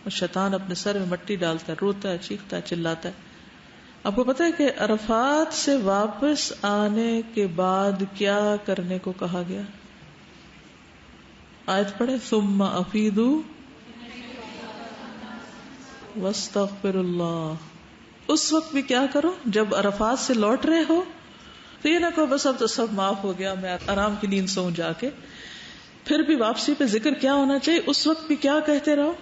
اور شیطان اپنے سر میں مٹی ڈالتا ہے، روتا ہے، چیختا ہے، چلاتا ہے. آپ کو پتہ ہے کہ عرفات سے واپس آنے کے بعد کیا کرنے کو کہا گیا؟ آیت پڑھے، ثم افیدوا واستغفر اللہ. اس وقت بھی کیا کرو جب عرفات سے لوٹ رہے ہو تو یہ نہ کہو بس اب تو سب معاف ہو گیا، میں آرام کی نیند سوں جا کے. پھر بھی واپسی پہ ذکر کیا ہونا چاہیے؟ اس وقت بھی کیا کہتے رہو،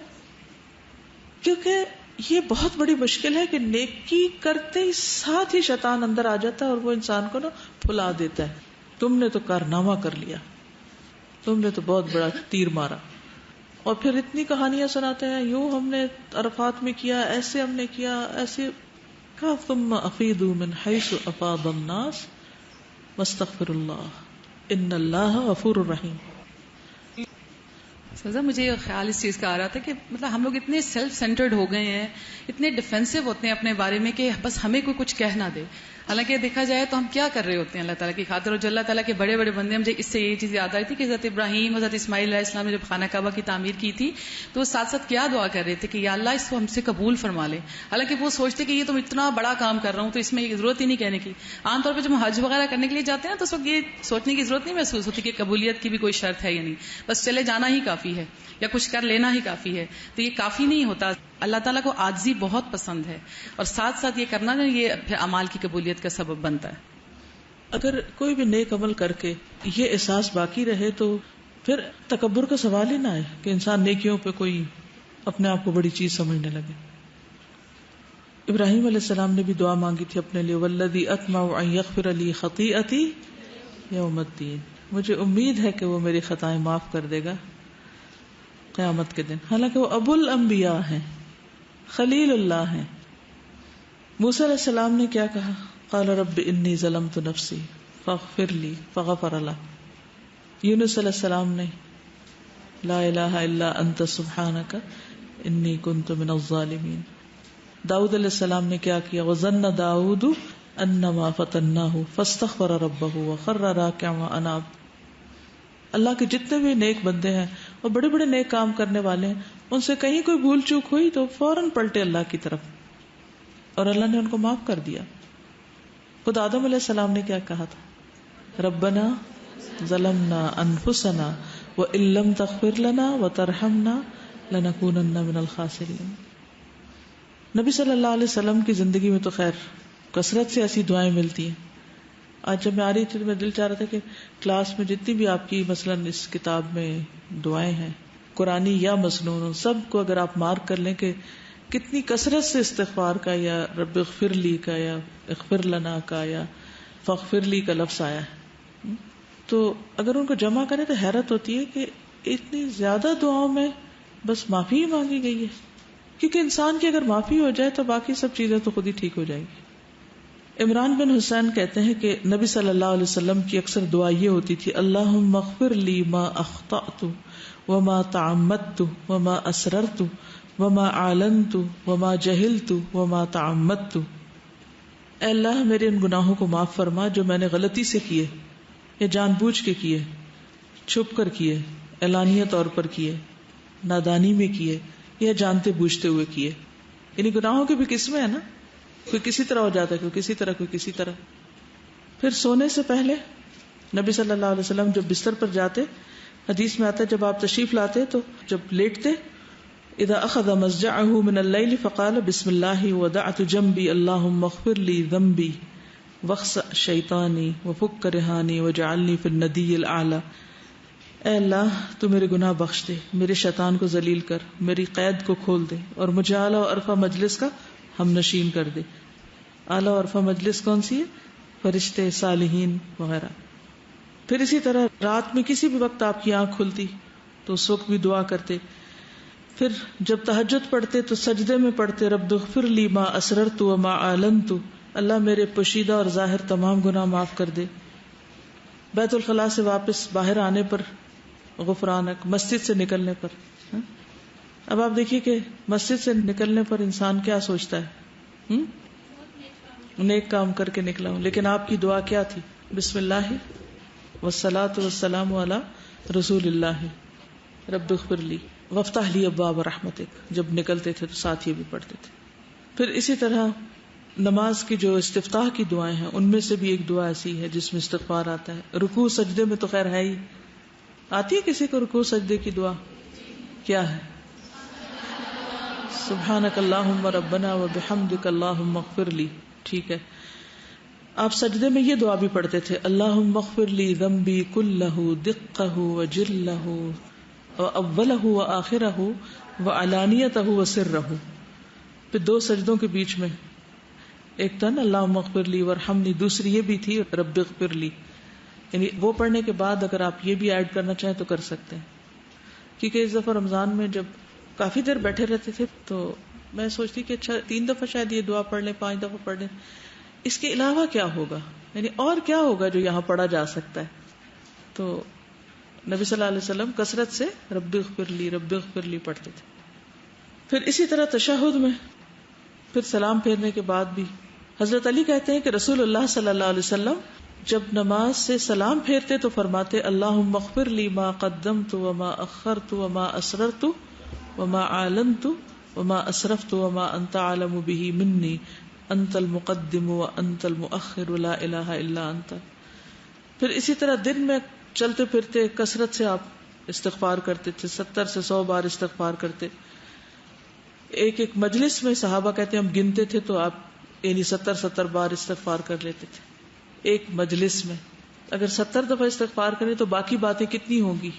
کیونکہ یہ بہت بڑی مشکل ہے کہ نیکی کرتے ہی ساتھ ہی شیطان اندر آ جاتا ہے اور وہ انسان کو نا پھلا دیتا ہے. تم نے تو کارنامہ کر لیا، تم نے تو بہت بڑا تیر مارا، اور پھر اتنی کہانیاں سناتے ہیں، یوں ہم نے عرفات میں کیا، ایسے ہم نے کیا، ایسے. کہا ثم افیدوا من حیث افاض الناس واستغفر اللہ ان اللہ غفور رحیم. سزا مجھے یہ خیال اس چیز کا آ رہا تھا کہ مطلب ہم لوگ اتنے سیلف سینٹرڈ ہو گئے ہیں، اتنے ڈیفینسو ہوتے ہیں اپنے بارے میں کہ بس ہمیں کوئی کچھ کہہ نہ دے. حالانکہ دیکھا جائے تو ہم کیا کر رہے ہوتے ہیں اللہ تعالیٰ کی خاطر. اور جو اللہ تعالیٰ کے بڑے بڑے بندے، مجھے اس سے یہ چیز یاد آئی تھی کہ حضرت ابراہیم، حضرت اسماعیل علیہ السلام نے جب خانہ کعبہ کی تعمیر کی تھی تو وہ ساتھ ساتھ کیا دعا کر رہے تھے کہ یا اللہ اس کو ہم سے قبول فرما لے. حالانکہ وہ سوچتے کہ یہ تو اتنا بڑا کام کر رہا ہوں تو اس میں ضرورت ہی نہیں کہنے کی. عام طور پہ جب ہم حج وغیرہ کرنے کے لیے جاتے ہیں تو اس وقت یہ سوچنے کی ضرورت نہیں محسوس ہوتی کہ قبولیت کی بھی کوئی شرط ہے یا نہیں، بس چلے جانا ہی کافی ہے یا کچھ کر لینا ہی کافی ہے. تو یہ کافی نہیں ہوتا. اللہ تعالیٰ کو عاجزی بہت پسند ہے، اور ساتھ ساتھ یہ کرنا نا یہ پھر اعمال کی قبولیت کا سبب بنتا ہے. اگر کوئی بھی نیک عمل کر کے یہ احساس باقی رہے تو پھر تکبر کا سوال ہی نہ آئے کہ انسان نیکیوں پہ کوئی اپنے آپ کو بڑی چیز سمجھنے لگے. ابراہیم علیہ السلام نے بھی دعا مانگی تھی اپنے لیے، والذی اطمع ان یغفر لی خطیئتی یوم الدین. مجھے امید ہے کہ وہ میری خطائیں معاف کر دے گا قیامت کے دن. حالانکہ وہ ابو الانبیاء ہیں، خلیل اللہ ہیں. موسیٰ علیہ السلام نے کیا کہا؟ قال رب انی ظلمت نفسی فاغفر لی فغفر له. یونس علیہ السلام نے لا الہ الا انت سبحانک انی کنت من الظالمین. داؤد علیہ السلام نے کیا کیا؟ وظن داؤد انما فتناہ فاستغفر ربہ وخر راکعا واناب. اللہ کے جتنے بھی نیک بندے ہیں اور بڑے بڑے نیک کام کرنے والے ہیں، ان سے کہیں کوئی بھول چوک ہوئی تو فوراً پلٹے اللہ کی طرف، اور اللہ نے ان کو معاف کر دیا. خود آدم علیہ السلام نے کیا کہا تھا؟ ربنا ظلمنا انفسنا وان لم تغفر لنا وترحمنا لنکونن من الخاسرین. نبی صلی اللہ علیہ وسلم کی زندگی میں تو خیر کثرت سے ایسی دعائیں ملتی ہیں. آج جب میں آ رہی تھی تو میں دل چاہ رہا تھا کہ کلاس میں جتنی بھی آپ کی مثلاً اس کتاب میں دعائیں ہیں قرآنی یا مسنون، سب کو اگر آپ مارک کر لیں کہ کتنی کثرت سے استغفار کا یا رب اغفر لی کا یا اغفر لنا کا یا فاغفر لی کا لفظ آیا ہے، تو اگر ان کو جمع کریں تو حیرت ہوتی ہے کہ اتنی زیادہ دعاؤں میں بس معافی ہی مانگی گئی ہے. کیونکہ انسان کی اگر معافی ہو جائے تو باقی سب چیزیں تو خود ہی ٹھیک ہو جائیں گی. عمران بن حسین کہتے ہیں کہ نبی صلی اللہ علیہ وسلم کی اکثر دعا یہ ہوتی تھی، اللہم اغفر لی ما اخطأت وما تعمدت وما اسررت وما اعلنت وما جہلت وما تعمدت. اے اللہ میرے ان گناہوں کو معاف فرما جو میں نے غلطی سے کیے یا جان بوجھ کے کیے، چھپ کر کیے، اعلانیہ طور پر کیے، نادانی میں کیے یا جانتے بوجھتے ہوئے کیے. یعنی گناہوں کی بھی قسمیں ہیں نا، کوئی کسی طرح ہو جاتا ہے، کوئی کسی طرح، کوئی کسی طرح. پھر سونے سے پہلے نبی صلی اللہ علیہ وسلم جب بستر پر جاتے، حدیث میں آتا ہے جب آپ تشریف لاتے تو جب لیٹتے، اذا اخذ مضجعه من اللیل فقال بسم اللہ ودعت جنبی اللہم اغفر لی ذنبی واخسأ شیطانی وفک رہانی وجعلنی فی الندی الاعلی. اے اللہ تو میرے گناہ بخش دے، میرے شیطان کو ذلیل کر، میری قید کو کھول دے اور مجھے اعلیٰ و عرفہ مجلس کا ہم نشین کر دے. اعلیٰ و عرفہ مجلس کون سی ہے؟ فرشتے، صالحین وغیرہ. پھر اسی طرح رات میں کسی بھی وقت آپ کی آنکھ کھلتی تو اس وقت بھی دعا کرتے. پھر جب تہجد پڑھتے تو سجدے میں پڑھتے رب اغفر لی ما اسررت وما اعلنت، اللہ میرے پوشیدہ اور ظاہر تمام گناہ معاف کر دے. بیت الخلاء سے واپس باہر آنے پر غفرانک، مسجد سے نکلنے پر. اب آپ دیکھیے کہ مسجد سے نکلنے پر انسان کیا سوچتا ہے، نیک کام کر کے نکلا ہوں، لیکن آپ کی دعا کیا تھی؟ بسم اللہ والصلاۃ والسلام علی رسول اللہ رب اغفر لی وافتح لی ابواب رحمتک. جب نکلتے تھے تو ساتھ یہ بھی پڑھتے تھے. پھر اسی طرح نماز کی جو استفتاح کی دعائیں ہیں ان میں سے بھی ایک دعا ایسی ہے جس میں استغفار آتا ہے. رکوع سجدے میں تو خیر ہے ہی. آتی ہے کسی کو رکوع سجدے کی دعا؟ کیا ہے؟ سبحانک اللہم ربنا وبحمدک اللہم اغفر لی. ٹھیک ہے. آپ سجدے میں یہ دعا بھی پڑھتے تھے، اللہم اغفر لی ذنبی کلہ دقہ وجلہ واولہ وآخرہ وعلانیتہ وسرہ. پھر دو سجدوں کے بیچ میں ایک تن اللہم اغفر لی ورحمنی، دوسری یہ بھی تھی رب اغفر لی. یعنی وہ پڑھنے کے بعد اگر آپ یہ بھی ایڈ کرنا چاہیں تو کر سکتے ہیں. کیونکہ اس دفعہ رمضان میں جب کافی دیر بیٹھے رہتے تھے تو میں سوچتی کہ اچھا 3 دفعہ شاید یہ دعا پڑھ لیں، 5 دفعہ پڑھ لیں، اس کے علاوہ کیا ہوگا، یعنی اور کیا ہوگا جو یہاں پڑھا جا سکتا ہے. تو نبی صلی اللہ علیہ وسلم کثرت سے رب اغفر لی پڑھتے تھے. پھر اسی طرح تشہد میں پھر سلام پھیرنے کے بعد بھی حضرت علی کہتے ہیں کہ رسول اللہ صلی اللہ علیہ وسلم جب نماز سے سلام پھیرتے تو فرماتے اللہم اغفر لی ما قدمت وما اخرت وما اسررت وما اعلنت وما اسرفت وما انت عالم به منی انت المقدم وانت المؤخر لا الہ الا انت. پھر اسی طرح دن میں چلتے پھرتے کثرت سے آپ استغفار کرتے تھے، 70 سے 100 بار استغفار کرتے. ایک مجلس میں صحابہ کہتے ہیں ہم گنتے تھے تو آپ یعنی 70 بار استغفار کر لیتے تھے ایک مجلس میں. اگر 70 دفعہ استغفار کریں تو باقی باتیں کتنی ہوں گی،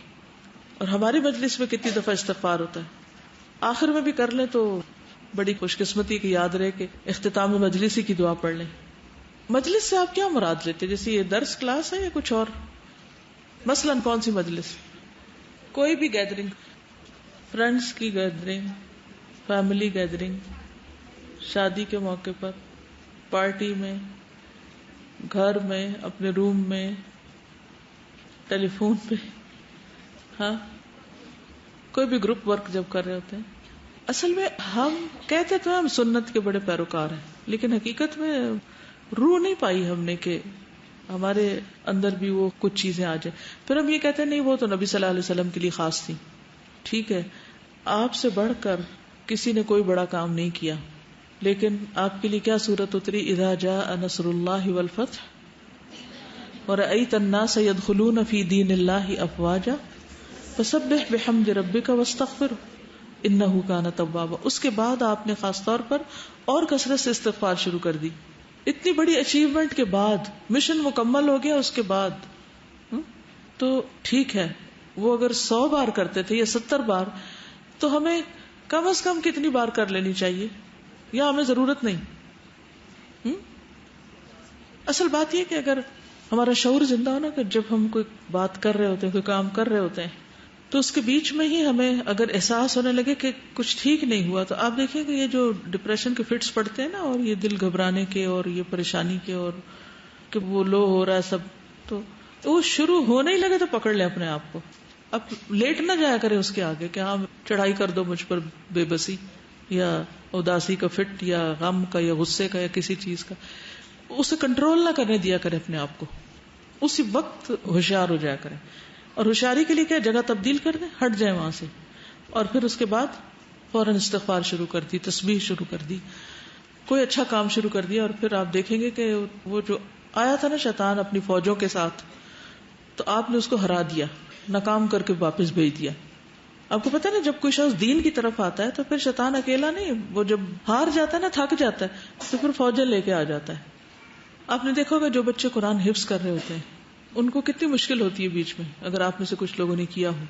اور ہماری مجلس میں کتنی دفعہ استغفار ہوتا ہے. آخر میں بھی کر لیں تو بڑی خوش قسمتی کی یاد رہے کہ اختتام مجلس ہی کی دعا پڑھ لیں. مجلس سے آپ کیا مراد لیتے؟ جیسے یہ درس کلاس ہے یا کچھ اور؟ مثلاً کون سی مجلس؟ کوئی بھی گیدرنگ، فرینڈس کی گیدرنگ، فیملی گیدرنگ، شادی کے موقع پر، پارٹی میں، گھر میں، اپنے روم میں، ٹیلی فون پہ، ہاں کوئی بھی گروپ ورک جب کر رہے ہوتے ہیں. اصل میں ہم کہتے تو ہم سنت کے بڑے پیروکار ہیں، لیکن حقیقت میں روح نہیں پائی ہم نے کہ ہمارے اندر بھی وہ کچھ چیزیں آ جائیں. پھر ہم یہ کہتے ہیں نہیں وہ تو نبی صلی اللہ علیہ وسلم کے لیے خاص تھی. ٹھیک ہے، آپ سے بڑھ کر کسی نے کوئی بڑا کام نہیں کیا، لیکن آپ کے لیے کیا صورت اتری؟ اذا جاء نصر اللہ والفتح وَرَأَيْتَ النَّاسَ يَدْخُلُونَ فِي دِينِ اللَّهِ أَفْوَاجًا فَسَبِّحْ بِحَمْدِ رَبِّكَ وَاسْتَغْفِرْهُ إِنَّهُ كَانَ تَوَّابًا. اس کے بعد آپ نے خاص طور پر اور کثرت سے استغفار شروع کر دی. اتنی بڑی اچیومنٹ کے بعد، مشن مکمل ہو گیا اس کے بعد. تو ٹھیک ہے وہ اگر 100 بار کرتے تھے یا 70 بار تو ہمیں کم از کم کتنی بار کر لینی چاہیے، یا ہمیں ضرورت نہیں؟ اصل بات یہ کہ اگر ہمارا شعور زندہ ہو نا، کہ جب ہم کوئی بات کر رہے ہوتے ہیں، کوئی کام کر رہے ہوتے ہیں، تو اس کے بیچ میں ہی ہمیں اگر احساس ہونے لگے کہ کچھ ٹھیک نہیں ہوا، تو آپ دیکھیں کہ یہ جو ڈپریشن کے فٹس پڑتے ہیں نا، اور یہ دل گھبرانے کے اور یہ پریشانی کے اور کہ وہ لو ہو رہا ہے سب، تو وہ شروع ہونے ہی لگے تو پکڑ لیں اپنے آپ کو. اب لیٹ نہ جایا کرے اس کے آگے کہ ہاں چڑھائی کر دو مجھ پر بے بسی یا اداسی کا فٹ یا غم کا یا غصے کا یا کسی چیز کا. اسے کنٹرول نہ کرنے دیا کرے اپنے آپ کو، اسی وقت ہوشیار ہو جایا کرے. اور ہوشیاری کے لیے کیا، جگہ تبدیل کر دیں، ہٹ جائیں وہاں سے، اور پھر اس کے بعد فوراً استغفار شروع کر دی، تسبیح شروع کر دی، کوئی اچھا کام شروع کر دیا. اور پھر آپ دیکھیں گے کہ وہ جو آیا تھا نا شیطان اپنی فوجوں کے ساتھ، تو آپ نے اس کو ہرا دیا، ناکام کر کے واپس بھیج دیا. آپ کو پتا نا جب کوئی شخص دین کی طرف آتا ہے تو پھر شیطان اکیلا نہیں، وہ جب ہار جاتا ہے نا، تھک جاتا ہے، تو پھر فوجیں لے کے آ جاتا ہے. آپ نے دیکھا ہوگا جو بچے قرآن حفظ کر رہے ہوتے ہیں ان کو کتنی مشکل ہوتی ہے بیچ میں، اگر آپ میں سے کچھ لوگوں نے کیا ہو،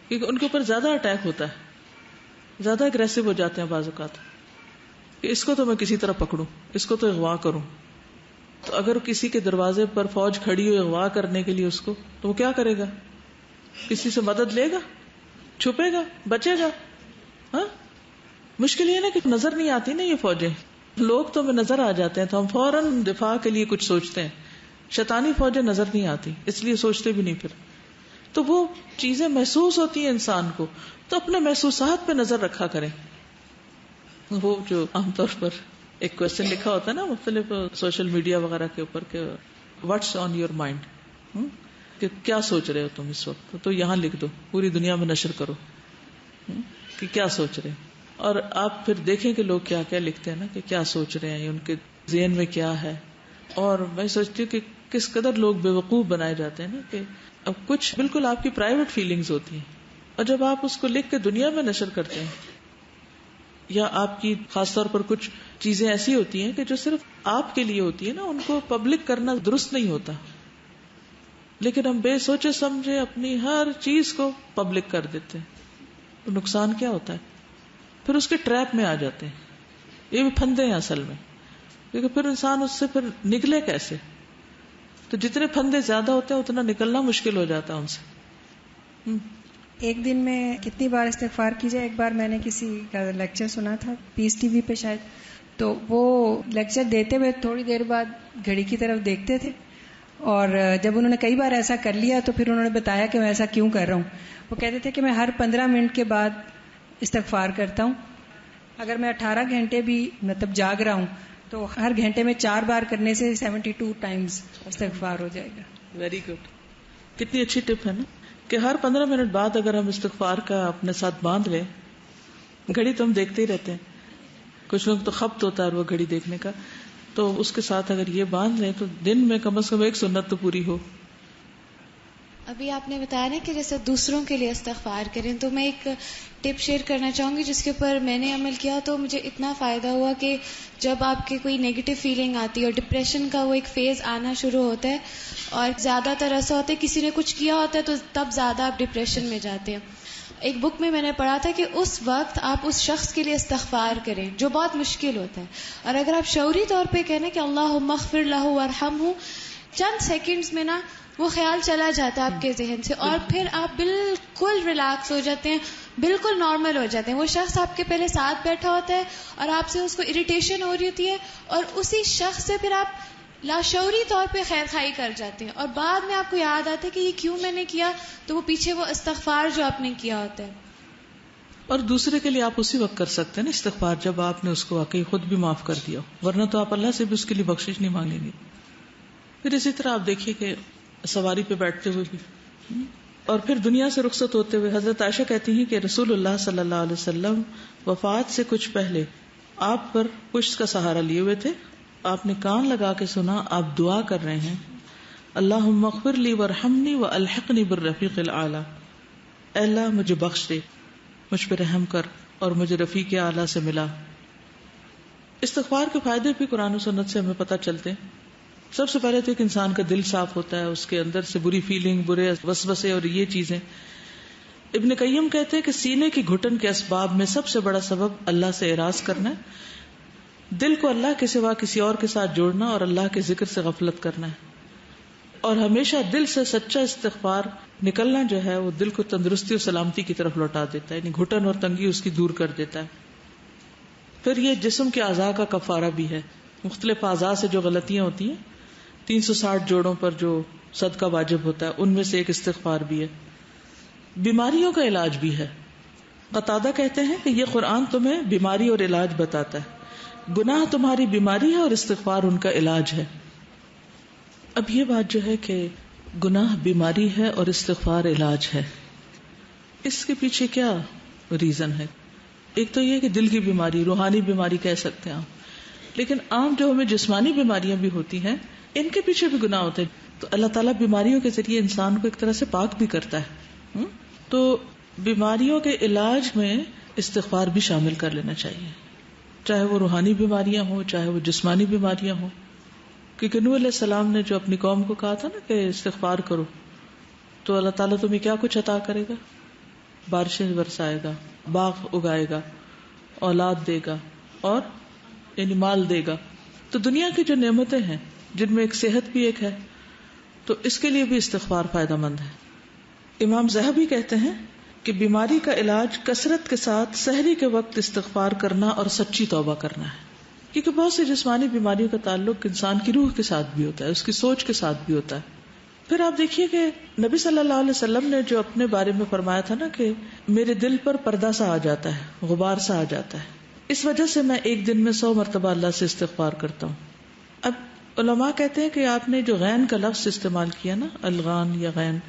کیونکہ ان کے اوپر زیادہ اٹیک ہوتا ہے، زیادہ اگریسو ہو جاتے ہیں بعض اوقات کہ اس کو تو میں کسی طرح پکڑوں، اس کو تو اغوا کروں. تو اگر کسی کے دروازے پر فوج کھڑی ہو اغوا کرنے کے لیے اس کو، تو وہ کیا کرے گا؟ کسی سے مدد لے گا؟ چھپے گا؟ بچے گا؟ ہاں، مشکل یہ نا کہ نظر نہیں آتی نا یہ فوجیں، لوگ تو ہمیں نظر آ جاتے ہیں تو ہم فوراً دفاع کے لیے کچھ سوچتے ہیں. شیطانی فوجیں نظر نہیں آتی، اس لیے سوچتے بھی نہیں. پھر تو وہ چیزیں محسوس ہوتی ہیں انسان کو، تو اپنے محسوسات پہ نظر رکھا کریں. وہ جو عام طور پر ایک کوشچن لکھا ہوتا ہے نا مختلف سوشل میڈیا وغیرہ کے اوپر کہ واٹس آن یور مائنڈ، کہ کیا سوچ رہے ہو تم اس وقت، تو یہاں لکھ دو، پوری دنیا میں نشر کرو کہ کیا سوچ رہے. اور آپ پھر دیکھیں کہ لوگ کیا کیا لکھتے ہیں نا، کہ کیا سوچ رہے ہیں، ان کے ذہن میں کیا ہے. اور میں سوچتی ہوں کہ کس قدر لوگ بے وقوف بنائے جاتے ہیں نا، کہ اب کچھ بالکل آپ کی پرائیویٹ فیلنگز ہوتی ہیں، اور جب آپ اس کو لکھ کے دنیا میں نشر کرتے ہیں، یا آپ کی خاص طور پر کچھ چیزیں ایسی ہوتی ہیں کہ جو صرف آپ کے لیے ہوتی ہے نا، ان کو پبلک کرنا درست نہیں ہوتا. لیکن ہم بے سوچے سمجھے اپنی ہر چیز کو پبلک کر دیتے ہیں، تو نقصان کیا ہوتا ہے؟ پھر اس کے ٹریپ میں آ جاتے ہیں. یہ بھی پھندے ہیں اصل میں، کیونکہ پھر انسان اس سے پھر نکلے کیسے؟ تو جتنے پھندے زیادہ ہوتے ہیں اتنا نکلنا مشکل ہو جاتا ہے ان سے. ایک دن میں کتنی بار استغفار کی جائے؟ ایک بار میں نے کسی کا لیکچر سنا تھا پیس ٹی وی پہ شاید، تو وہ لیکچر دیتے ہوئے تھوڑی دیر بعد گھڑی کی طرف دیکھتے تھے، اور جب انہوں نے کئی بار ایسا کر لیا تو پھر انہوں نے بتایا کہ میں ایسا کیوں کر رہا ہوں. وہ کہتے تھے کہ میں ہر 15 منٹ کے بعد استغفار کرتا ہوں. اگر میں 18 گھنٹے بھی مطلب جاگ رہا ہوں تو ہر گھنٹے میں 4 بار کرنے سے 72 ٹائمز استغفار ہو جائے گا. ویری گڈ، کتنی اچھی ٹپ ہے نا، کہ ہر 15 منٹ بعد اگر ہم استغفار کا اپنے ساتھ باندھ لیں. گھڑی تو ہم دیکھتے ہی رہتے ہیں، کچھ لوگ تو خبط ہوتا ہے وہ گھڑی دیکھنے کا، تو اس کے ساتھ اگر یہ باندھ لیں تو دن میں کم از کم ایک سنت تو پوری ہو. ابھی آپ نے بتایا نا کہ جیسے دوسروں کے لیے استغفار کریں، تو میں ایک ٹپ شیئر کرنا چاہوں گی جس کے اوپر میں نے عمل کیا تو مجھے اتنا فائدہ ہوا کہ جب آپ کے کوئی نیگیٹو فیلنگ آتی ہے اور ڈپریشن کا وہ ایک فیز آنا شروع ہوتا ہے، اور زیادہ تر ایسا ہوتا ہے کسی نے کچھ کیا ہوتا ہے تو تب زیادہ آپ ڈپریشن میں جاتے ہیں. ایک بک میں نے پڑھا تھا کہ اس وقت آپ اس شخص کے لیے استغفار کریں جو بہت مشکل ہوتا ہے، اور اگر آپ شعوری طور پہ کہنا کہ اللہم اغفر لہ وارحمہ، چند سیکنڈز میں نا وہ خیال چلا جاتا ہے آپ کے ذہن سے، اور پھر آپ بالکل ریلیکس ہو جاتے ہیں، بالکل نارمل ہو جاتے ہیں. وہ شخص آپ کے پہلے ساتھ بیٹھا ہوتا ہے اور آپ سے اس کو اریٹیشن ہو رہی ہوتی ہے، اور اسی شخص سے پھر آپ لاشعوری طور پہ خیر خواہی کر جاتے ہیں، اور بعد میں آپ کو یاد آتا ہے کہ یہ کیوں میں نے کیا، تو وہ پیچھے وہ استغفار جو آپ نے کیا ہوتا ہے. اور دوسرے کے لیے آپ اسی وقت کر سکتے ہیں نا استغفار جب آپ نے اس کو واقعی خود بھی معاف کر دیا ہو، ورنہ تو آپ اللہ سے بھی اس کے لیے بخشش نہیں مانگیں گے. پھر اسی طرح آپ دیکھیے کہ سواری پہ بیٹھتے ہوئے بھی، اور پھر دنیا سے رخصت ہوتے ہوئے حضرت عائشہ کہتی ہیں کہ رسول اللہ صلی اللہ علیہ وسلم وفات سے کچھ پہلے آپ پر پشت کا سہارا لیے ہوئے تھے. آپ نے کان لگا کے سنا آپ دعا کر رہے ہیں اللہم اغفر لی وارحمنی والحقنی بالرفیق الاعلی. اے اللہ مجھے بخش دے، مجھ پہ رحم کر اور مجھے رفیق اعلیٰ سے ملا. استغفار کے فائدے بھی قرآن و سنت سے ہمیں پتہ چلتے ہیں. سب سے پہلے تو ایک انسان کا دل صاف ہوتا ہے، اس کے اندر سے بری فیلنگ، برے وسوسے اور یہ چیزیں. ابن قیم کہتے ہیں کہ سینے کی گھٹن کے اسباب میں سب سے بڑا سبب اللہ سے اعراض کرنا ہے، دل کو اللہ کے سوا کسی اور کے ساتھ جوڑنا اور اللہ کے ذکر سے غفلت کرنا ہے. اور ہمیشہ دل سے سچا استغفار نکلنا جو ہے وہ دل کو تندرستی اور سلامتی کی طرف لوٹا دیتا ہے، یعنی گھٹن اور تنگی اس کی دور کر دیتا ہے. پھر یہ جسم کے اعضاء کا کفارہ بھی ہے. مختلف اعضاء سے جو غلطیاں ہوتی ہیں، 360 جوڑوں پر جو صدقہ واجب ہوتا ہے ان میں سے ایک استغفار بھی ہے. بیماریوں کا علاج بھی ہے. قتادہ کہتے ہیں کہ یہ قرآن تمہیں بیماری اور علاج بتاتا ہے، گناہ تمہاری بیماری ہے اور استغفار ان کا علاج ہے. اب یہ بات جو ہے کہ گناہ بیماری ہے اور استغفار علاج ہے، اس کے پیچھے کیا ریزن ہے؟ ایک تو یہ کہ دل کی بیماری، روحانی بیماری کہہ سکتے ہیں آپ، لیکن عام جو ہمیں جسمانی بیماریاں بھی ہوتی ہیں ان کے پیچھے بھی گناہ ہوتے ہیں. تو اللہ تعالیٰ بیماریوں کے ذریعے انسان کو ایک طرح سے پاک بھی کرتا ہے. تو بیماریوں کے علاج میں استغفار بھی شامل کر لینا چاہیے، چاہے وہ روحانی بیماریاں ہوں چاہے وہ جسمانی بیماریاں ہوں. کیونکہ نوح علیہ السلام نے جو اپنی قوم کو کہا تھا نا کہ استغفار کرو، تو اللہ تعالیٰ تمہیں کیا کچھ عطا کرے گا؟ بارشیں برسائے گا، باغ اگائے گا، اولاد دے گا اور یعنی مال دے گا. تو دنیا کی جو نعمتیں ہیں جن میں ایک صحت بھی ایک ہے، تو اس کے لیے بھی استغفار فائدہ مند ہے. امام ذہبی کہتے ہیں کہ بیماری کا علاج کثرت کے ساتھ سحری کے وقت استغفار کرنا اور سچی توبہ کرنا ہے. کیونکہ بہت سی جسمانی بیماریوں کا تعلق انسان کی روح کے ساتھ بھی ہوتا ہے، اس کی سوچ کے ساتھ بھی ہوتا ہے. پھر آپ دیکھیے کہ نبی صلی اللہ علیہ وسلم نے جو اپنے بارے میں فرمایا تھا نا کہ میرے دل پر پردہ سا آ جاتا ہے، غبار سا آ جاتا ہے، اس وجہ سے میں ایک دن میں 100 مرتبہ اللہ سے استغفار کرتا ہوں. اب علماء کہتے ہیں کہ آپ نے جو غین کا لفظ استعمال کیا نا، الغان یا غین،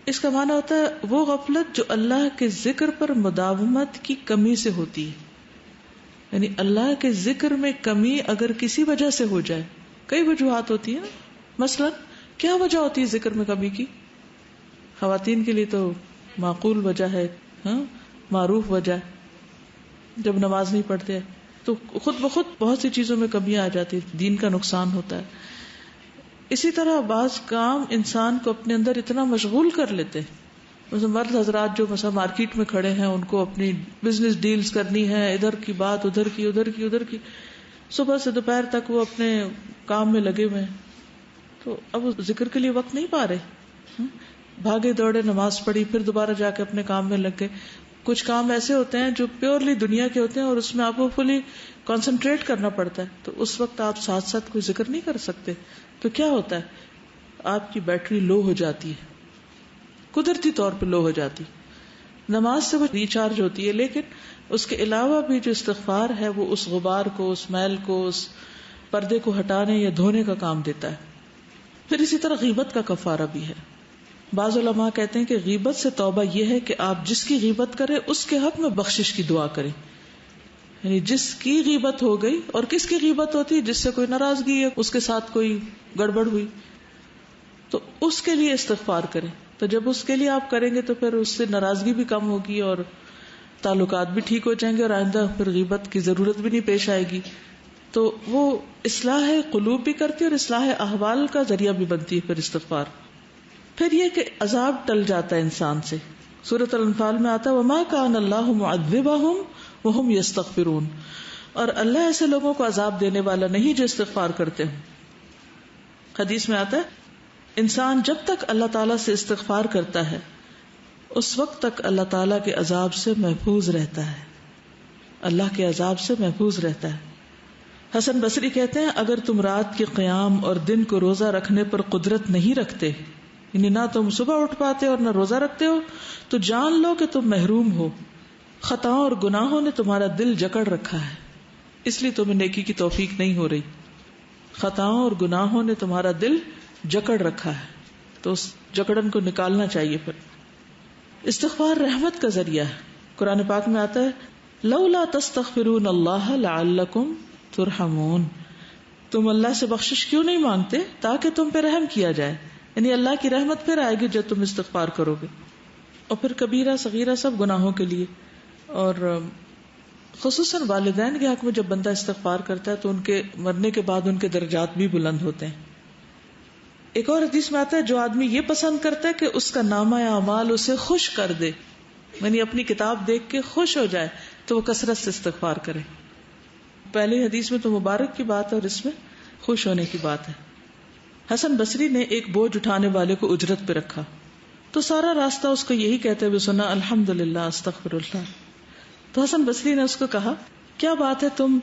اس کا معنی ہوتا ہے وہ غفلت جو اللہ کے ذکر پر مداومت کی کمی سے ہوتی ہے. یعنی اللہ کے ذکر میں کمی اگر کسی وجہ سے ہو جائے، کئی وجوہات ہوتی ہیں. مثلا کیا وجہ ہوتی ہے ذکر میں کمی کی؟ خواتین کے لیے تو معقول وجہ ہے، معروف وجہ ہے، جب نماز نہیں پڑھتے تو خود بخود بہت سی چیزوں میں کمیاں آ جاتی، دین کا نقصان ہوتا ہے. اسی طرح بعض کام انسان کو اپنے اندر اتنا مشغول کر لیتے، مثلا مرد حضرات جو مثلا مارکیٹ میں کھڑے ہیں، ان کو اپنی بزنس ڈیلز کرنی ہے، ادھر کی بات ادھر کی ادھر کی ادھر کی، صبح سے دوپہر تک وہ اپنے کام میں لگے ہوئے ہیں، تو اب وہ ذکر کے لیے وقت نہیں پا رہے. بھاگے دوڑے نماز پڑھی، پھر دوبارہ جا کے اپنے کام میں لگ گئے. کچھ کام ایسے ہوتے ہیں جو پیورلی دنیا کے ہوتے ہیں اور اس میں آپ کو فلی کانسنٹریٹ کرنا پڑتا ہے، تو اس وقت آپ ساتھ ساتھ کوئی ذکر نہیں کر سکتے. تو کیا ہوتا ہے، آپ کی بیٹری لو ہو جاتی ہے، قدرتی طور پہ لو ہو جاتی. نماز سے وہ ریچارج ہوتی ہے، لیکن اس کے علاوہ بھی جو استغفار ہے وہ اس غبار کو، اس میل کو، اس پردے کو ہٹانے یا دھونے کا کام دیتا ہے. پھر اسی طرح غیبت کا کفارہ بھی ہے. بعض علماء کہتے ہیں کہ غیبت سے توبہ یہ ہے کہ آپ جس کی غیبت کریں اس کے حق میں بخشش کی دعا کریں. یعنی جس کی غیبت ہو گئی، اور کس کی غیبت ہوتی ہے؟ جس سے کوئی ناراضگی ہے، اس کے ساتھ کوئی گڑبڑ ہوئی، تو اس کے لیے استغفار کریں. تو جب اس کے لیے آپ کریں گے تو پھر اس سے ناراضگی بھی کم ہوگی اور تعلقات بھی ٹھیک ہو جائیں گے، اور آئندہ پھر غیبت کی ضرورت بھی نہیں پیش آئے گی. تو وہ اصلاح قلوب بھی کرتی ہے اور اصلاح احوال کا ذریعہ بھی بنتی ہے پھر استغفار. پھر یہ کہ عذاب ٹل جاتا ہے انسان سے. سورۃ الانفال میں آتا ہے وما کان اللہ معذبہم وہم یستغفرون، اور اللہ ایسے لوگوں کو عذاب دینے والا نہیں جو استغفار کرتے ہیں. حدیث میں آتا ہے انسان جب تک اللہ تعالیٰ سے استغفار کرتا ہے اس وقت تک اللہ تعالیٰ کے عذاب سے محفوظ رہتا ہے، اللہ کے عذاب سے محفوظ رہتا ہے. حسن بصری کہتے ہیں اگر تم رات کے قیام اور دن کو روزہ رکھنے پر قدرت نہیں رکھتے، یعنی نہ تم صبح اٹھ پاتے اور نہ روزہ رکھتے ہو، تو جان لو کہ تم محروم ہو. خطاؤں اور گناہوں نے تمہارا دل جکڑ رکھا ہے، اس لیے تمہیں نیکی کی توفیق نہیں ہو رہی. خطاؤں اور گناہوں نے تمہارا دل جکڑ رکھا ہے، تو اس جکڑن کو نکالنا چاہیے. پھر استغفار رحمت کا ذریعہ ہے. قرآن پاک میں آتا ہے لولا تستغفرون اللہ لعلکم ترحمون، تم اللہ سے بخشش کیوں نہیں مانگتے تاکہ تم پہ رحم کیا جائے، یعنی اللہ کی رحمت پھر آئے گی جب تم استغفار کرو گے. اور پھر کبیرہ صغیرہ سب گناہوں کے لیے، اور خصوصاً والدین کے حق میں جب بندہ استغفار کرتا ہے تو ان کے مرنے کے بعد ان کے درجات بھی بلند ہوتے ہیں. ایک اور حدیث میں آتا ہے جو آدمی یہ پسند کرتا ہے کہ اس کا نامہ اعمال اسے خوش کر دے، یعنی اپنی کتاب دیکھ کے خوش ہو جائے، تو وہ کثرت سے استغفار کرے. پہلی حدیث میں تو مبارک کی بات ہے اور اس میں خوش ہونے کی بات ہے. حسن بصری نے ایک بوجھ اٹھانے والے کو اجرت پہ رکھا تو سارا راستہ اس کو یہی کہتے ہوئے سنا، الحمدللہ استغفر اللہ. تو حسن بصری نے اس کو کہا کیا بات ہے تم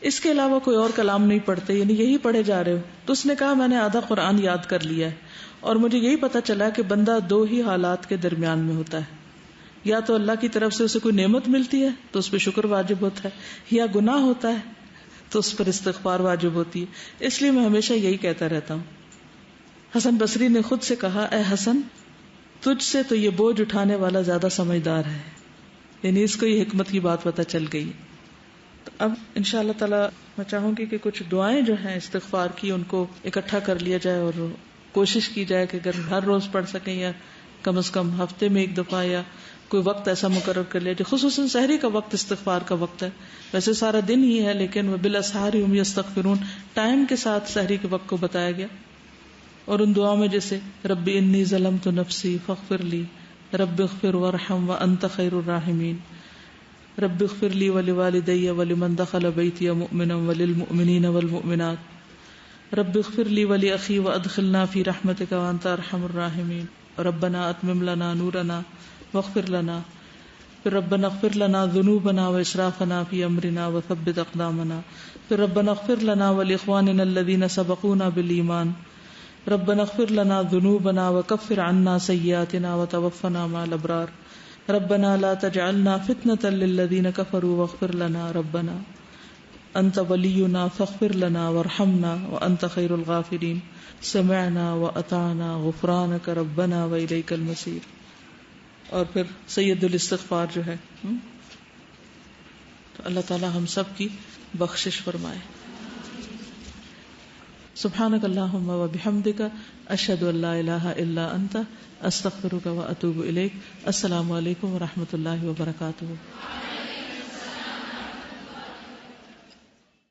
اس کے علاوہ کوئی اور کلام نہیں پڑھتے، یعنی یہی پڑھے جا رہے ہو؟ تو اس نے کہا میں نے آدھا قرآن یاد کر لیا ہے اور مجھے یہی پتا چلا کہ بندہ دو ہی حالات کے درمیان میں ہوتا ہے، یا تو اللہ کی طرف سے اسے کوئی نعمت ملتی ہے تو اس پہ شکر واجب ہوتا ہے، یا گناہ ہوتا ہے تو اس پر استغفار واجب ہوتی ہے. اس لیے میں ہمیشہ یہی کہتا رہتا ہوں. حسن بصری نے خود سے کہا اے حسن تجھ سے تو یہ بوجھ اٹھانے والا زیادہ سمجھدار ہے، یعنی اس کو یہ حکمت کی بات پتہ چل گئی. تو اب انشاءاللہ تعالی میں چاہوں گی کہ کچھ دعائیں جو ہیں استغفار کی ان کو اکٹھا کر لیا جائے اور کوشش کی جائے کہ اگر ہر روز پڑھ سکیں یا کم از کم ہفتے میں ایک دفعہ یا کوئی وقت ایسا مقرر کر لیا جائے. خصوصاً سحری کا وقت استغفار کا وقت ہے، ویسے سارا دن ہی ہے لیکن وہ بالاسحار هم یستغفرون ٹائم کے ساتھ سحری کے وقت کو بتایا گیا. اور ان دعاؤں میں جیسے رب انی ظلمت نفسی فاغفر لی، رب اغفر وارحم وانت خیر الراحمین، رب اغفر لی ولوالدی ولمن دخل بیتی مؤمنا وللمؤمنین والمؤمنات، رب اغفر لی ولاخی وادخلنا فی رحمتک وانت ارحم الراحمین، ربنا اتمم لنا نورنا واغفر لنا، پھر ربنا اغفر لنا ذنوبنا واسرافنا فی امرنا وثبت اقدامنا، پھر ربنا اغفر لنا ولاخواننا الذین سبقونا بالایمان، ربنا اغفر لنا ذنوبنا وكفر عنا سيئاتنا وتوفنا مع الابرار، ربنا لا تجعلنا فتنة للذين كفروا واغفر لنا ربنا انت ولينا فاغفر لنا وارحمنا وانت خير الغافرين، سمعنا واطعنا غفرانك ربنا واليك المصير. اور پھر سید الاستغفار جو ہے تو اللہ تعالی ہم سب کی بخشش فرمائے. سبحانک اللہم و بحمدک اشہد ان لا الہ الا انت استغفرک و اتوب الیک. السلام علیکم و رحمۃ اللہ وبرکاتہ.